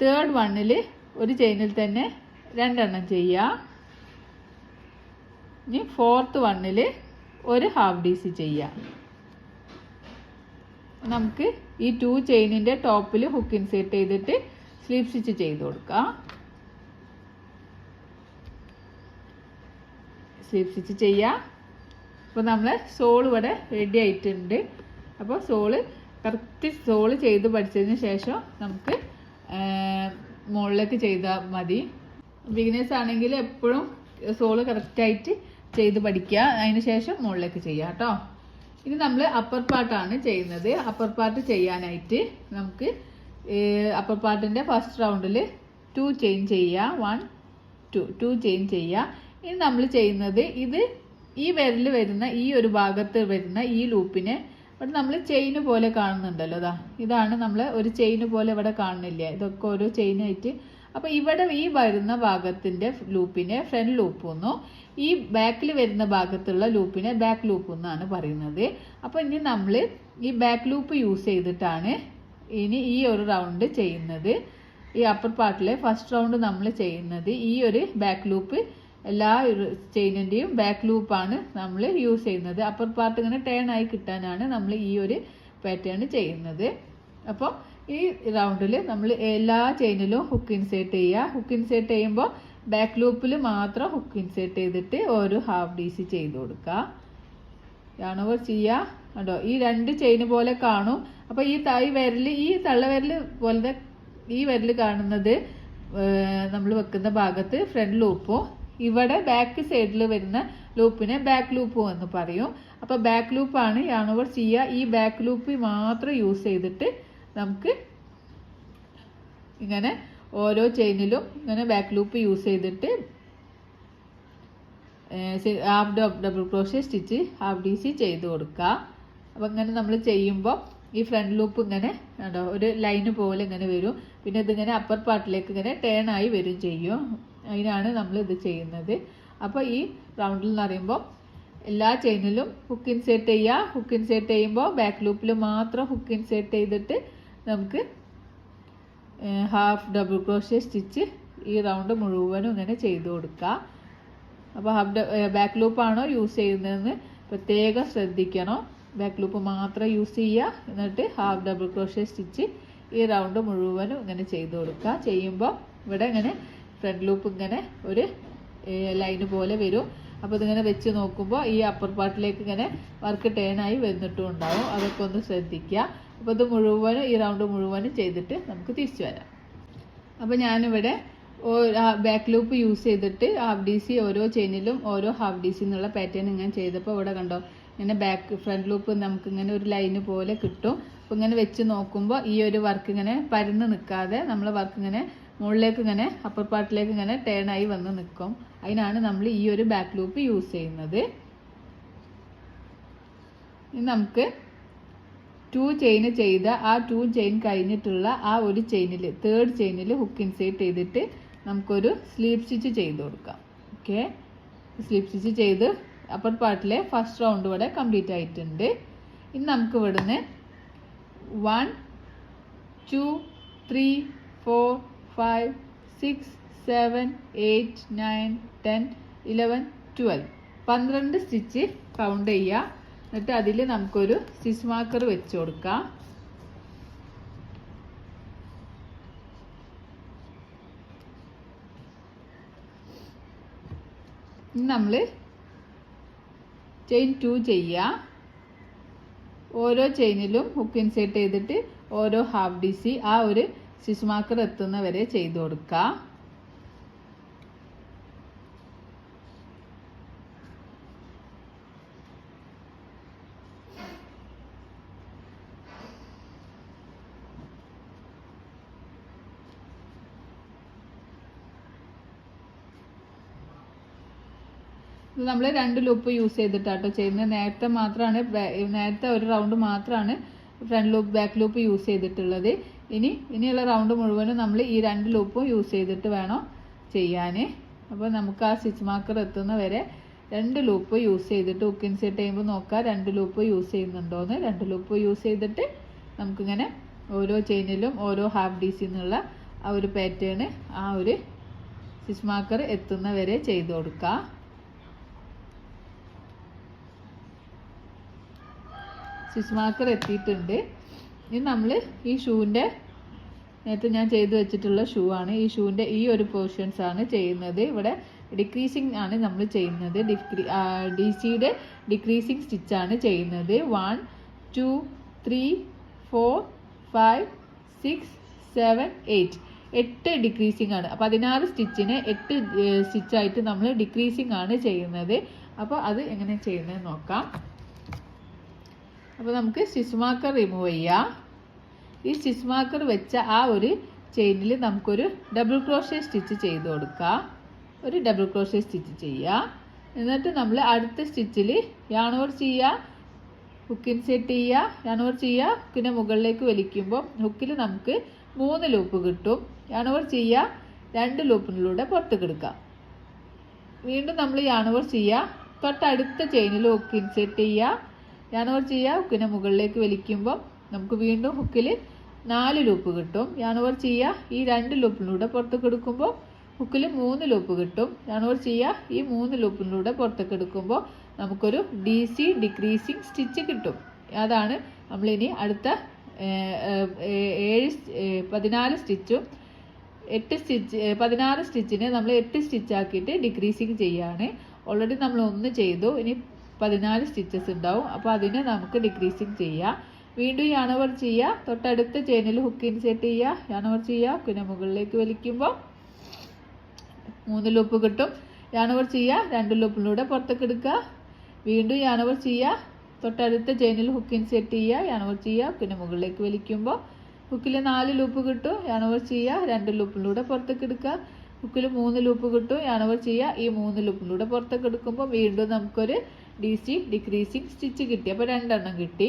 തേർഡ് വണ്ണിൽ ഒരു ചെയിനിൽ തന്നെ 2 എണ്ണം ചെയ്യുക. ഇനി ഫോർത്ത് വണ്ണിൽ ഒരു ഹാഫ് DC ചെയ്യുക. നമുക്ക് ഈ 2 ചെയിനിൻ്റെ ടോപ്പിൽ ഹുക്ക് ഇൻസേർട്ട് ചെയ്തിട്ട് സ്ലീപ്പ് സ്റ്റിച്ച് ചെയ്ത് കൊടുക്കാം. സ്ലീപ്പ് സ്റ്റിച്ച് ചെയ്യാം. അപ്പോൾ നമ്മൾ സോൾ ഇവിടെ റെഡി ആയിട്ടുണ്ട്. അപ്പോൾ കറക്റ്റ് സോള് ചെയ്ത് പഠിച്ചതിന് ശേഷം നമുക്ക് മുകളിലേക്ക് ചെയ്താൽ മതി. ബിഗിനേഴ്സ് ആണെങ്കിൽ എപ്പോഴും സോള് കറക്റ്റായിട്ട് ചെയ്ത് പഠിക്കുക, അതിന് ശേഷം മുകളിലേക്ക് ചെയ്യുക കേട്ടോ. ഇനി നമ്മൾ അപ്പർ പാർട്ടാണ് ചെയ്യുന്നത്. അപ്പർ പാർട്ട് ചെയ്യാനായിട്ട് നമുക്ക് അപ്പർ പാർട്ടിൻ്റെ ഫസ്റ്റ് റൗണ്ടിൽ 2 ചെയിൻ ചെയ്യുക. 1 2 ചെയിൻ ചെയ്യുക. ഇനി നമ്മൾ ചെയ്യുന്നത് ഈ വിരൽ വരുന്ന ഈ ഒരു ഭാഗത്ത് വരുന്ന ഈ ലൂപ്പിനെ ഇവിടെ നമ്മൾ ചെയിന് പോലെ കാണുന്നുണ്ടല്ലോ. ഇതാണ് നമ്മൾ ഒരു ചെയിന് പോലെ ഇവിടെ കാണുന്നില്ല. ഇതൊക്കെ ഓരോ ചെയിനായിട്ട്. അപ്പോൾ ഇവിടെ ഈ വരുന്ന ഭാഗത്തിൻ്റെ ലൂപ്പിനെ ഫ്രണ്ട് ലൂപ്പ് എന്നും ഈ ബാക്കിൽ വരുന്ന ഭാഗത്തുള്ള ലൂപ്പിനെ ബാക്ക് ലൂപ്പ് എന്നാണ് പറയുന്നത്. അപ്പോൾ ഇനി നമ്മൾ ഈ ബാക്ക് ലൂപ്പ് യൂസ് ചെയ്തിട്ടാണ് ഇനി ഈ ഒരു റൗണ്ട് ചെയ്യുന്നത്. ഈ അപ്പർ പാർട്ടിലെ ഫസ്റ്റ് റൗണ്ട് നമ്മൾ ചെയ്യുന്നത് ഈ ഒരു ബാക്ക് ലൂപ്പ്, എല്ലാ ചെയിനിൻ്റെയും ബാക്ക് ലൂപ്പാണ് നമ്മൾ യൂസ് ചെയ്യുന്നത്. അപ്പർ പാർട്ട് ഇങ്ങനെ ടേൺ ആയി കിട്ടാനാണ് നമ്മൾ ഈ ഒരു പാറ്റേൺ ചെയ്യുന്നത്. അപ്പോൾ ഈ റൗണ്ടിൽ നമ്മൾ എല്ലാ ചെയിനിലും ഹുക്ക് ഇൻസേർട്ട് ചെയ്യുക. ഹുക്ക് ഇൻസേർട്ട് ചെയ്യുമ്പോൾ ബാക്ക് ലൂപ്പിൽ മാത്രം ഹുക്ക് ഇൻസേർട്ട് ചെയ്തിട്ട് ഒരു ഹാഫ് DC ചെയ്ത് കൊടുക്കുക. യാണോവർ ചെയ്യുക. കണ്ടോ, ഈ 2 ചെയിന് പോലെ കാണും. അപ്പോൾ ഈ വിരൽ, ഈ തള്ളവിരൽ പോലത്തെ ഈ വിരൽ കാണുന്നത് നമ്മൾ വെക്കുന്ന ഭാഗത്ത് ഫ്രണ്ട് ലൂപ്പും ഇവിടെ ബാക്ക് സൈഡിൽ വരുന്ന ലൂപ്പിനെ ബാക്ക് ലൂപ്പും എന്ന് പറയും. അപ്പോൾ ബാക്ക് ലൂപ്പാണ് യാണോവർ ചെയ്യുക. ഈ ബാക്ക് ലൂപ്പ് മാത്രം യൂസ് ചെയ്തിട്ട് നമുക്ക് ഇങ്ങനെ ഓരോ ചെയിനിലും ഇങ്ങനെ ബാക്ക് ലൂപ്പ് യൂസ് ചെയ്തിട്ട് half double crochet stitch half DC ചെയ്ത് കൊടുക്കുക. അപ്പോൾ ഇങ്ങനെ നമ്മൾ ചെയ്യുമ്പോൾ ഈ ഫ്രണ്ട് ലൂപ്പ് ഇങ്ങനെ ഒരു ലൈന് പോലെ ഇങ്ങനെ വരും. പിന്നെ ഇതിങ്ങനെ അപ്പർ പാർട്ടിലേക്ക് ഇങ്ങനെ ടേൺ ആയി വരും ചെയ്യും. അതിനാണ് നമ്മൾ ഇത് ചെയ്യുന്നത്. അപ്പോൾ ഈ റൗണ്ടിൽ എന്ന് പറയുമ്പോൾ എല്ലാ ചെയിനിലും ഹുക്ക് ഇൻസേർട്ട് ചെയ്യുക. ഹുക്ക് ഇൻസേർട്ട് ചെയ്യുമ്പോൾ ബാക്ക് ലൂപ്പിൽ മാത്രം ഹുക്ക് ഇൻസേർട്ട് ചെയ്തിട്ട് നമുക്ക് ഹാഫ് ഡബിൾ ക്രോഷ്യ സ്റ്റിച്ച് ഈ റൗണ്ട് മുഴുവനും ഇങ്ങനെ ചെയ്ത് കൊടുക്കുക. അപ്പോൾ ബാക്ക് ലൂപ്പാണോ യൂസ് ചെയ്യുന്നതെന്ന് പ്രത്യേകം ശ്രദ്ധിക്കണം. ബാക്ക് ലൂപ്പ് മാത്രം യൂസ് ചെയ്യുക. എന്നിട്ട് ഹാഫ് ഡബിൾ ക്രോഷ്യ സ്റ്റിച്ച് ഈ റൗണ്ട് മുഴുവനും ഇങ്ങനെ ചെയ്ത് കൊടുക്കുക. ചെയ്യുമ്പോൾ ഇവിടെ ഇങ്ങനെ ഫ്രണ്ട് ലൂപ്പ് ഇങ്ങനെ ഒരു ലൈന് പോലെ വരും. അപ്പോൾ ഇതിങ്ങനെ വെച്ച് നോക്കുമ്പോൾ ഈ അപ്പർ പാർട്ടിലേക്ക് ഇങ്ങനെ വർക്ക് ടേണായി വന്നിട്ടും ഉണ്ടാവും. അതൊക്കെ ഒന്ന് ശ്രദ്ധിക്കുക. അപ്പോൾ ഇത് മുഴുവനും ഈ റൗണ്ട് മുഴുവനും ചെയ്തിട്ട് നമുക്ക് തിരിച്ചു വരാം. അപ്പോൾ ഞാനിവിടെ ബാക്ക് ലൂപ്പ് യൂസ് ചെയ്തിട്ട് ഹാഫ് DC ഓരോ ചെയിനിലും ഓരോ ഹാഫ് DC എന്നുള്ള പാറ്റേൺ ഇങ്ങനെ ചെയ്തപ്പോൾ ഇവിടെ കണ്ടോ, ഇങ്ങനെ ഫ്രണ്ട് ലൂപ്പ് നമുക്ക് ഇങ്ങനെ ഒരു ലൈന് പോലെ കിട്ടും. അപ്പോൾ ഇങ്ങനെ വെച്ച് നോക്കുമ്പോൾ ഈ ഒരു വർക്ക് ഇങ്ങനെ പരന്ന് നിൽക്കാതെ നമ്മൾ വർക്ക് ഇങ്ങനെ മുകളിലേക്ക് ഇങ്ങനെ അപ്പർ പാർട്ടിലേക്ക് ഇങ്ങനെ ടേണായി വന്ന് നിൽക്കും. അതിനാണ് നമ്മൾ ഈ ഒരു ബാക്ക് ലൂപ്പ് യൂസ് ചെയ്യുന്നത്. ഇനി നമുക്ക് 2 ചെയിൻ ചെയ്ത ആ 2 ചെയിൻ കഴിഞ്ഞിട്ടുള്ള ആ ഒരു ചെയിനിൽ തേർഡ് ചെയിനിൽ ഹുക്ക് ഇൻസേർട്ട് ചെയ്തിട്ട് നമുക്കൊരു സ്ലീപ്പ് സ്റ്റിച്ച് ചെയ്ത് കൊടുക്കാം. ഓക്കെ, സ്ലീപ്പ് സ്റ്റിച്ച് ചെയ്ത് അപ്പർ പാർട്ടിലെ ഫസ്റ്റ് റൗണ്ട് ഇവിടെ കംപ്ലീറ്റ് ആയിട്ടുണ്ട്. ഇനി നമുക്ക് ഇവിടുന്ന് 1 2 3 4 5 6 7 8 9 10 11 12 12 സ്റ്റിച്ച് കൗണ്ട് ചെയ്യുക. എന്നിട്ട് അതിൽ നമുക്കൊരു സ്റ്റിച്ച് മാർക്കർ വെച്ച് കൊടുക്കാം. ഇനി നമ്മൾ ചെയിൻ 2 ചെയ്യുക. ഓരോ ചെയിനിലും ഹുക്ക് ഇൻസേർട്ട് ചെയ്തിട്ട് ഓരോ ഹാഫ് DC ആ ഒരു സ്റ്റിച്ച് മാർക്കർ എത്തുന്ന വരെ ചെയ്ത് കൊടുക്കുക. ഇത് നമ്മൾ 2 ലൂപ്പ് യൂസ് ചെയ്തിട്ടാട്ടോ ചെയ്യുന്നത്. നേരത്തെ ഒരു റൗണ്ട് മാത്രമാണ് front loop back loop use ചെയ്തിട്ടുള്ളത്. ഇനിയുള്ള റൗണ്ട് മുഴുവനും നമ്മൾ ഈ 2 ലൂപ്പും യൂസ് ചെയ്തിട്ട് വേണം ചെയ്യാൻ. അപ്പോൾ നമുക്ക് ആ സ്റ്റിച്ച് മാർക്കർ എത്തുന്ന വരെ 2 ലൂപ്പ് യൂസ് ചെയ്തിട്ട് ഹുക്ക് ഇൻസേർട്ട് ചെയ്യുമ്പോൾ നോക്കുക 2 ലൂപ്പ് യൂസ് ചെയ്യുന്നുണ്ടോയെന്ന്. 2 ലൂപ്പ് യൂസ് ചെയ്തിട്ട് നമുക്കിങ്ങനെ ഓരോ ചെയിനിലും ഓരോ ഹാഫ് DC എന്നുള്ള ആ ഒരു പാറ്റേൺ ആ ഒരു സ്റ്റിച്ച് മാർക്കർ എത്തുന്ന വരെ ചെയ്ത് കൊടുക്കുക. സ്റ്റിച്ച് മാർക്കർ എത്തിയിട്ടുണ്ട്. ഇനി നമ്മൾ ഈ ഷൂവിൻ്റെ നേരത്തെ ഞാൻ ചെയ്ത് വെച്ചിട്ടുള്ള ഷൂ ആണ്. ഈ ഷൂവിൻ്റെ ഈ ഒരു പോർഷൻസ് ആണ് ചെയ്യുന്നത്. ഇവിടെ ഡിക്രീസിങ് ആണ് നമ്മൾ ചെയ്യുന്നത്. DCയുടെ ഡിക്രീസിങ് സ്റ്റിച്ചാണ് ചെയ്യുന്നത്. 1 2 3 4 5 6 7 8 ഡിക്രീസിങ് ആണ്. 16 സ്റ്റിച്ചിന് 8 സ്റ്റിച്ചായിട്ട് നമ്മൾ ഡിക്രീസിങ് ആണ് ചെയ്യുന്നത്. അപ്പോൾ അത് എങ്ങനെ ചെയ്യുന്നത് നോക്കാം. അപ്പോൾ നമുക്ക് സ്റ്റിച്ച് മാർക്കർ റിമൂവ് ചെയ്യാം. ഈ സ്റ്റിച്ച് മാർക്കർ വെച്ച ആ ഒരു ചെയിനിൽ നമുക്കൊരു ഡബിൾ ക്രോഷേ സ്റ്റിച്ച് ചെയ്ത് കൊടുക്കാം. ഒരു ഡബിൾ ക്രോഷേ സ്റ്റിച്ച് ചെയ്യുക. എന്നിട്ട് നമ്മൾ അടുത്ത സ്റ്റിച്ചിൽ യാൺ ഓവർ ചെയ്യുക, ഹുക്ക് ഇൻസേർട്ട് ചെയ്യുക, യാൺ ഓവർ ചെയ്യുക, ഹുക്കിനെ മുകളിലേക്ക് വലിക്കുമ്പോൾ ഹുക്കിൽ നമുക്ക് 3 ലൂപ്പ് കിട്ടും. യാൺ ഓവർ ചെയ്യുക, 2 ലൂപ്പിലൂടെ പുറത്തേക്ക് എടുക്കാം. വീണ്ടും നമ്മൾ യാൺ ഓവർ ചെയ്യുക, തൊട്ടടുത്ത ചെയിനിൽ ഹുക്ക് ഇൻസേർട്ട് ചെയ്യുക, യാൺ ഓവർ ചെയ്യുക, ഹുക്കിനെ മുകളിലേക്ക് വലിക്കുമ്പോൾ നമുക്ക് വീണ്ടും ഹുക്കിൽ 4 ലൂപ്പ് കിട്ടും. യാൺ ഓവർ ചെയ്യുക, ഈ 2 ലൂപ്പിലൂടെ പുറത്തേക്ക് എടുക്കുമ്പോൾ ഹുക്കിൽ 3 ലൂപ്പ് കിട്ടും. യാൺ ഓവർ ചെയ്യുക, ഈ 3 ലൂപ്പിലൂടെ പുറത്തേക്ക് എടുക്കുമ്പോൾ നമുക്കൊരു DC ഡിക്രീസിങ് സ്റ്റിച്ച് കിട്ടും. അതാണ് നമ്മളിനി അടുത്ത 14 സ്റ്റിച്ചും 16 സ്റ്റിച്ചിനെ നമ്മൾ 8 സ്റ്റിച്ചാക്കിയിട്ട് ഡിക്രീസിങ് ചെയ്യാണ്. ഓൾറെഡി നമ്മൾ 1 ചെയ്തു. ഇനി 14 സ്റ്റിച്ചസ് ഉണ്ടാവും. അപ്പോൾ അതിനെ നമുക്ക് ഡിക്രീസിങ് ചെയ്യാം. വീണ്ടും യാൺ ഓവർ ചെയ്യുക, തൊട്ടടുത്ത ചെയിനിൽ ഹുക്ക് ഇൻസേർട്ട് ചെയ്യുക, യാൺ ഓവർ ചെയ്യുക, ഹുക്കിനെ മുകളിലേക്ക് വലിക്കുമ്പോൾ 3 ലൂപ്പ് കിട്ടും. യാൺ ഓവർ ചെയ്യുക, 2 ലൂപ്പിലൂടെ പുറത്തേക്ക് എടുക്കുക. വീണ്ടും യാൺ ഓവർ ചെയ്യുക, തൊട്ടടുത്ത ചെയിനിൽ ഹുക്ക് ഇൻസേർട്ട് ചെയ്യുക, യാൺ ഓവർ ചെയ്യുക, ഹുക്കിനെ മുകളിലേക്ക് വലിക്കുമ്പോൾ ഹുക്കിൽ 4 ലൂപ്പ് കിട്ടും. യാൺ ഓവർ ചെയ്യുക, 2 ലൂപ്പിലൂടെ പുറത്തേക്ക് എടുക്കുക. ഹുക്കിൽ 3 ലൂപ്പ് കിട്ടും. യാൺ ഓവർ ചെയ്യുക, ഈ 3 ലൂപ്പിലൂടെ പുറത്തേക്ക് എടുക്കുമ്പോൾ വീണ്ടും നമുക്കൊരു DC ഡിക്രീസിങ് സ്റ്റിച്ച് കിട്ടി. അപ്പോൾ 2 എണ്ണം കിട്ടി.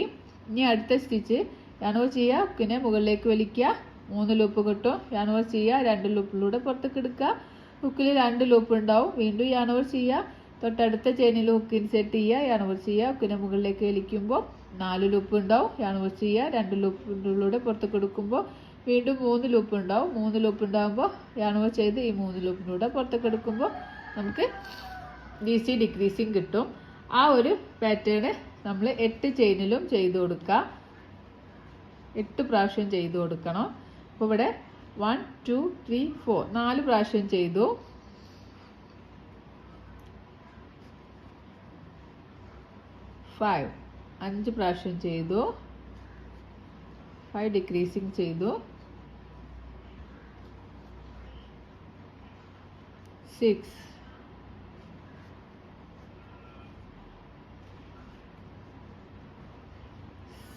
ഇനി അടുത്ത സ്റ്റിച്ച് യാൺ ഓവർ ചെയ്യുക, ഹുക്കിനെ മുകളിലേക്ക് വലിക്കുക, 3 ലൂപ്പ് കിട്ടും. യാൺ ഓവർ ചെയ്യുക, 2 ലൂപ്പിലൂടെ പുറത്തേക്ക് എടുക്കുക. ഹുക്കിൽ 2 ലൂപ്പ് ഉണ്ടാവും. വീണ്ടും യാൺ ഓവർ ചെയ്യുക, തൊട്ടടുത്ത ചെയിനിൽ ഹുക്ക് ഇൻസേർട്ട് ചെയ്യുക, യാൺ ഓവർ ചെയ്യുക, ഹുക്കിനെ മുകളിലേക്ക് വലിക്കുമ്പോൾ 4 ലൂപ്പ് ഉണ്ടാവും. യാൺ ഓവർ ചെയ്യുക, 2 ലൂപ്പിലൂടെ പുറത്തേക്ക് എടുക്കുമ്പോൾ വീണ്ടും 3 ലൂപ്പ് ഉണ്ടാവും. 3 ലൂപ്പ് ഉണ്ടാകുമ്പോൾ യാൺ ഓവർ ചെയ്ത് ഈ 3 ലൂപ്പിലൂടെ പുറത്തേക്ക് എടുക്കുമ്പോൾ നമുക്ക് DC ഡിക്രീസിങ് കിട്ടും. ആ ഒരു പാറ്റേൺ നമ്മൾ 8 ചെയിനിലും ചെയ്ത് കൊടുക്കുക. 8 പ്രാവശ്യം ചെയ്ത് കൊടുക്കണം. അപ്പോൾ ഇവിടെ 1 2 3 4 4 പ്രാവശ്യം ചെയ്തു. 5 പ്രാവശ്യം ചെയ്തു. 5 ഡിക്രീസിങ് ചെയ്തു. 6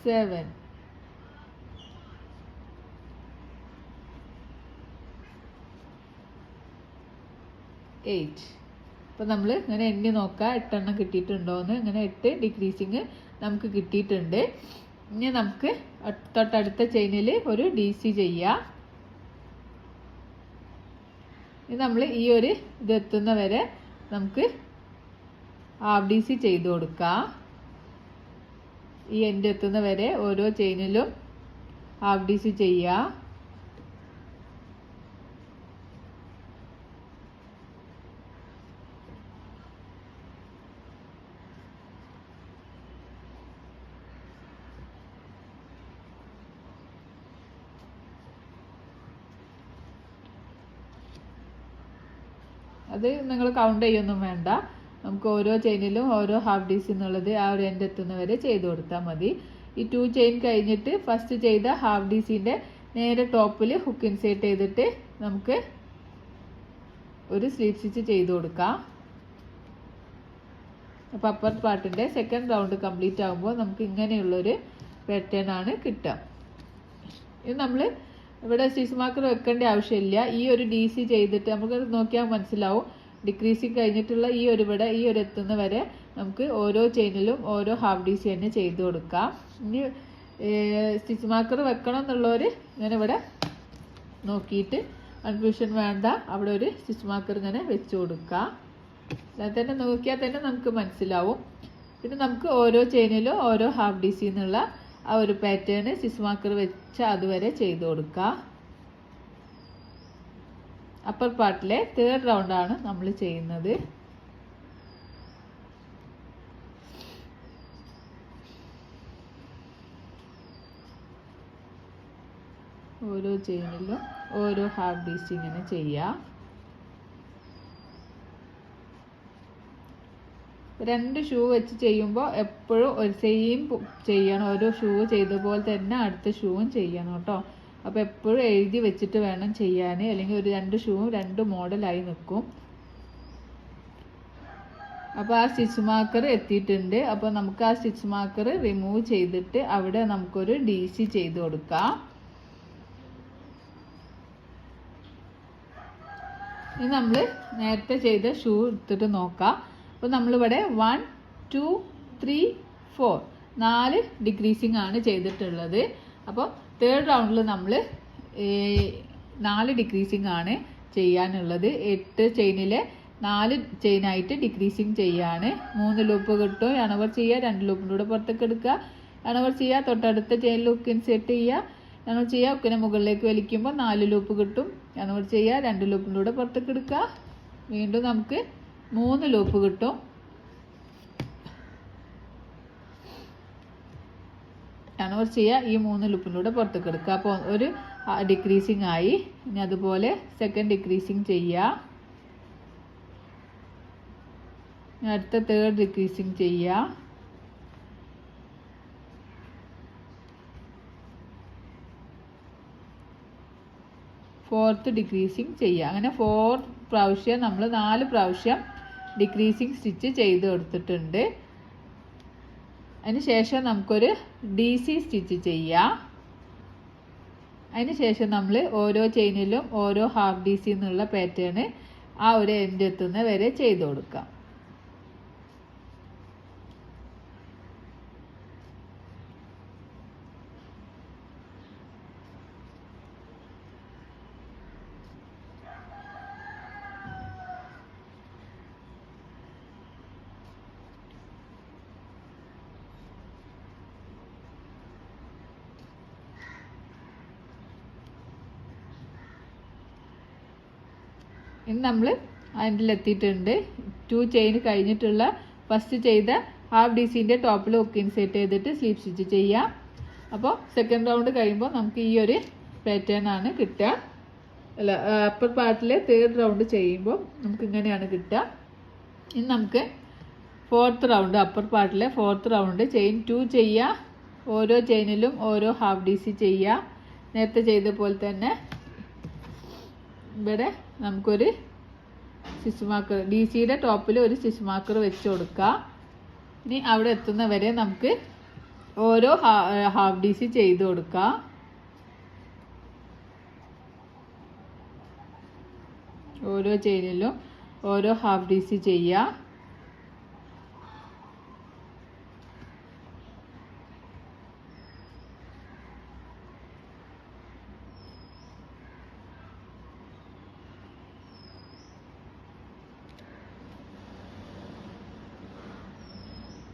7 8. അപ്പോൾ നമ്മൾ ഇങ്ങനെ എണ്ണി നോക്കുക 8 എണ്ണം കിട്ടിയിട്ടുണ്ടോയെന്ന്. ഇങ്ങനെ 8 ഡിക്രീസിങ് നമുക്ക് കിട്ടിയിട്ടുണ്ട്. ഇനി നമുക്ക് തൊട്ടടുത്ത ചെയിനിൽ ഒരു DC ചെയ്യാം. ഇനി നമ്മൾ ഈ ഒരു ഇതെത്തുന്ന വരെ നമുക്ക് ഹാഫ് DC ചെയ്ത് കൊടുക്കാം. ഈ എൻഡ് എത്തുന്ന വരെ ഓരോ ചെയിനിലും ഹാഫ് DC ചെയ്യുക. അത് നിങ്ങൾ കൗണ്ട് ചെയ്യൊന്നും വേണ്ട. നമുക്ക് ഓരോ ചെയിനിലും ഓരോ ഹാഫ് ഡീസി എന്നുള്ളത് ആ ഒരു എൻഡ് എത്തുന്നവരെ ചെയ്ത് കൊടുത്താൽ മതി. ഈ 2 ചെയിൻ കഴിഞ്ഞിട്ട് ഫസ്റ്റ് ചെയ്ത ഹാഫ് ഡീസിൻ്റെ നേരെ ടോപ്പിൽ ഹുക്ക് ഇൻസേർട്ട് ചെയ്തിട്ട് നമുക്ക് ഒരു സ്ലീപ്പ് സ്റ്റിച്ച് ചെയ്ത് കൊടുക്കാം. അപ്പോൾ അപ്പർ പാർട്ടിൻ്റെ സെക്കൻഡ് റൗണ്ട് കംപ്ലീറ്റ് ആകുമ്പോൾ നമുക്ക് ഇങ്ങനെയുള്ളൊരു പാറ്റേൺ ആണ് കിട്ടുക. ഇത് നമ്മൾ ഇവിടെ സ്റ്റിച്ച് മാർക്കർ വെക്കേണ്ട ആവശ്യമില്ല. ഈ ഒരു DC ചെയ്തിട്ട് നമുക്ക് നോക്കിയാൽ മനസ്സിലാവും. ഡിക്രീസിങ് കഴിഞ്ഞിട്ടുള്ള ഈ ഒരു ഇവിടെ ഈ ഒരു എത്തുന്ന വരെ നമുക്ക് ഓരോ ചെയിനിലും ഓരോ ഹാഫ് DC തന്നെ ചെയ്ത് കൊടുക്കാം. ഇനി സ്റ്റിച്ച് മാർക്കർ വെക്കണം എന്നുള്ളവർ ഇങ്ങനെ ഇവിടെ നോക്കിയിട്ട് കൺഫ്യൂഷൻ വേണ്ട, അവിടെ ഒരു സ്റ്റിച്ച് മാർക്കർ ഇങ്ങനെ വെച്ച് കൊടുക്കാം. അതിൽ തന്നെ നോക്കിയാൽ തന്നെ നമുക്ക് മനസ്സിലാവും. പിന്നെ നമുക്ക് ഓരോ ചെയിനിലും ഓരോ ഹാഫ് DC എന്നുള്ള ആ ഒരു പാറ്റേൺ സ്റ്റിച്ച് മാർക്കർ വെച്ച് അതുവരെ ചെയ്ത് കൊടുക്കാം. അപ്പർ പാർട്ടിലെ തേർഡ് റൗണ്ടാണ് നമ്മൾ ചെയ്യുന്നത്. ഓരോ ചെയിനിലും ഓരോ ഹാഫ് DC ഇങ്ങനെ ചെയ്യാം. 2 ഷൂ വെച്ച് ചെയ്യുമ്പോൾ എപ്പോഴും ഒരു സെയിം ചെയ്യണം. ഓരോ ഷൂ ചെയ്ത പോലെ തന്നെ അടുത്ത ഷൂവും ചെയ്യണം കേട്ടോ. അപ്പോൾ എപ്പോഴും എഴുതി വെച്ചിട്ട് വേണം ചെയ്യാൻ, അല്ലെങ്കിൽ ഒരു 2 ഷൂവും 2 മോഡലായി നിൽക്കും. അപ്പോൾ ആ സ്റ്റിച്ച് മാർക്കർ എത്തിയിട്ടുണ്ട്. അപ്പോൾ നമുക്ക് ആ സ്റ്റിച്ച് മാർക്കർ റിമൂവ് ചെയ്തിട്ട് അവിടെ നമുക്കൊരു DC ചെയ്ത് കൊടുക്കാം. ഇനി നമ്മൾ നേരത്തെ ചെയ്ത ഷൂ എടുത്തിട്ട് നോക്കാം. അപ്പോൾ നമ്മളിവിടെ 1 2 3 4 4 ഡിക്രീസിങ് ആണ് ചെയ്തിട്ടുള്ളത്. അപ്പോൾ തേർഡ് റൗണ്ടിൽ നമ്മൾ 4 ഡിക്രീസിങ് ആണ് ചെയ്യാനുള്ളത്. 8 ചെയിനിലെ 4 ചെയിനായിട്ട് ഡിക്രീസിങ് ചെയ്യാണ്. 3 ലൂപ്പ് കിട്ടും. അണവർ ചെയ്യുക, 2 ലൂപ്പിൻ്റെ കൂടെ പുറത്തേക്ക് എടുക്കുക, അണവർ ചെയ്യുക, തൊട്ടടുത്ത ചെയിനിൽ ഹുക്ക് ഇൻസേർട്ട് ചെയ്യുക, അണവർ ചെയ്യുക, ഹുക്കിനെ മുകളിലേക്ക് വലിക്കുമ്പോൾ 4 ലൂപ്പ് കിട്ടും. അണവർ ചെയ്യുക, 2 ലൂപ്പിൻ്റെ കൂടെ പുറത്തേക്ക് എടുക്കുക, വീണ്ടും നമുക്ക് 3 ലൂപ്പ് കിട്ടും. അണവർ ചെയ്യുക, ഈ 3 ലൂപ്പിലൂടെ പുറത്തേക്ക് എടുക്കുക. അപ്പോൾ ഒരു ഡിക്രീസിങ് ആയി. ഇനി അതുപോലെ സെക്കൻഡ് ഡിക്രീസിങ് ചെയ്യുക, അടുത്ത തേർഡ് ഡിക്രീസിങ് ചെയ്യുക, ഫോർത്ത് ഡിക്രീസിങ് ചെയ്യുക. അങ്ങനെ 4 പ്രാവശ്യം നമ്മൾ 4 പ്രാവശ്യം ഡിക്രീസിങ് സ്റ്റിച്ച് ചെയ്ത് കൊടുത്തിട്ടുണ്ട്. അതിന് ശേഷം നമുക്കൊരു DC സ്റ്റിച്ച് ചെയ്യാം. അതിന് ശേഷം നമ്മൾ ഓരോ ചെയിനിലും ഓരോ ഹാഫ് DC എന്നുള്ള പാറ്റേൺ ആ ഒരു എൻഡ് എത്തുന്ന വരെ ചെയ്ത് കൊടുക്കാം. ഇനി നമ്മൾ അതിലെത്തിയിട്ടുണ്ട്. 2 ചെയിൻ കഴിഞ്ഞിട്ടുള്ള ഫസ്റ്റ് ചെയ്ത ഹാഫ് DCൻ്റെ ടോപ്പിൽ ഹുക്ക് ഇൻസേർട്ട് ചെയ്തിട്ട് സ്ലീപ്പ് സ്റ്റിച്ച് ചെയ്യാം. അപ്പോൾ സെക്കൻഡ് റൗണ്ട് കഴിയുമ്പോൾ നമുക്ക് ഈ ഒരു പാറ്റേൺ ആണ് കിട്ടുക. അല്ല, അപ്പർ പാർട്ടിലെ തേർഡ് റൗണ്ട് ചെയ്യുമ്പോൾ നമുക്ക് ഇങ്ങനെയാണ് കിട്ടുക. ഇനി നമുക്ക് ഫോർത്ത് റൗണ്ട്, അപ്പർ പാർട്ടിലെ ഫോർത്ത് റൗണ്ട് ചെയിൻ 2 ചെയ്യുക, ഓരോ ചെയിനിലും ഓരോ ഹാഫ് DC ചെയ്യുക. നേരത്തെ ചെയ്ത പോലെ തന്നെ ഇവിടെ നമുക്കൊരു സ്റ്റിച്ച് മാർക്കർ DCയുടെ ടോപ്പിൽ ഒരു സ്റ്റിച്ച് മാർക്കർ വെച്ച് കൊടുക്കുക. ഇനി അവിടെ എത്തുന്ന വരെ നമുക്ക് ഓരോ ഹാഫ് DC ചെയ്ത് കൊടുക്കുക. ഓരോ ചെയിനിലും ഓരോ ഹാഫ് DC ചെയ്യുക.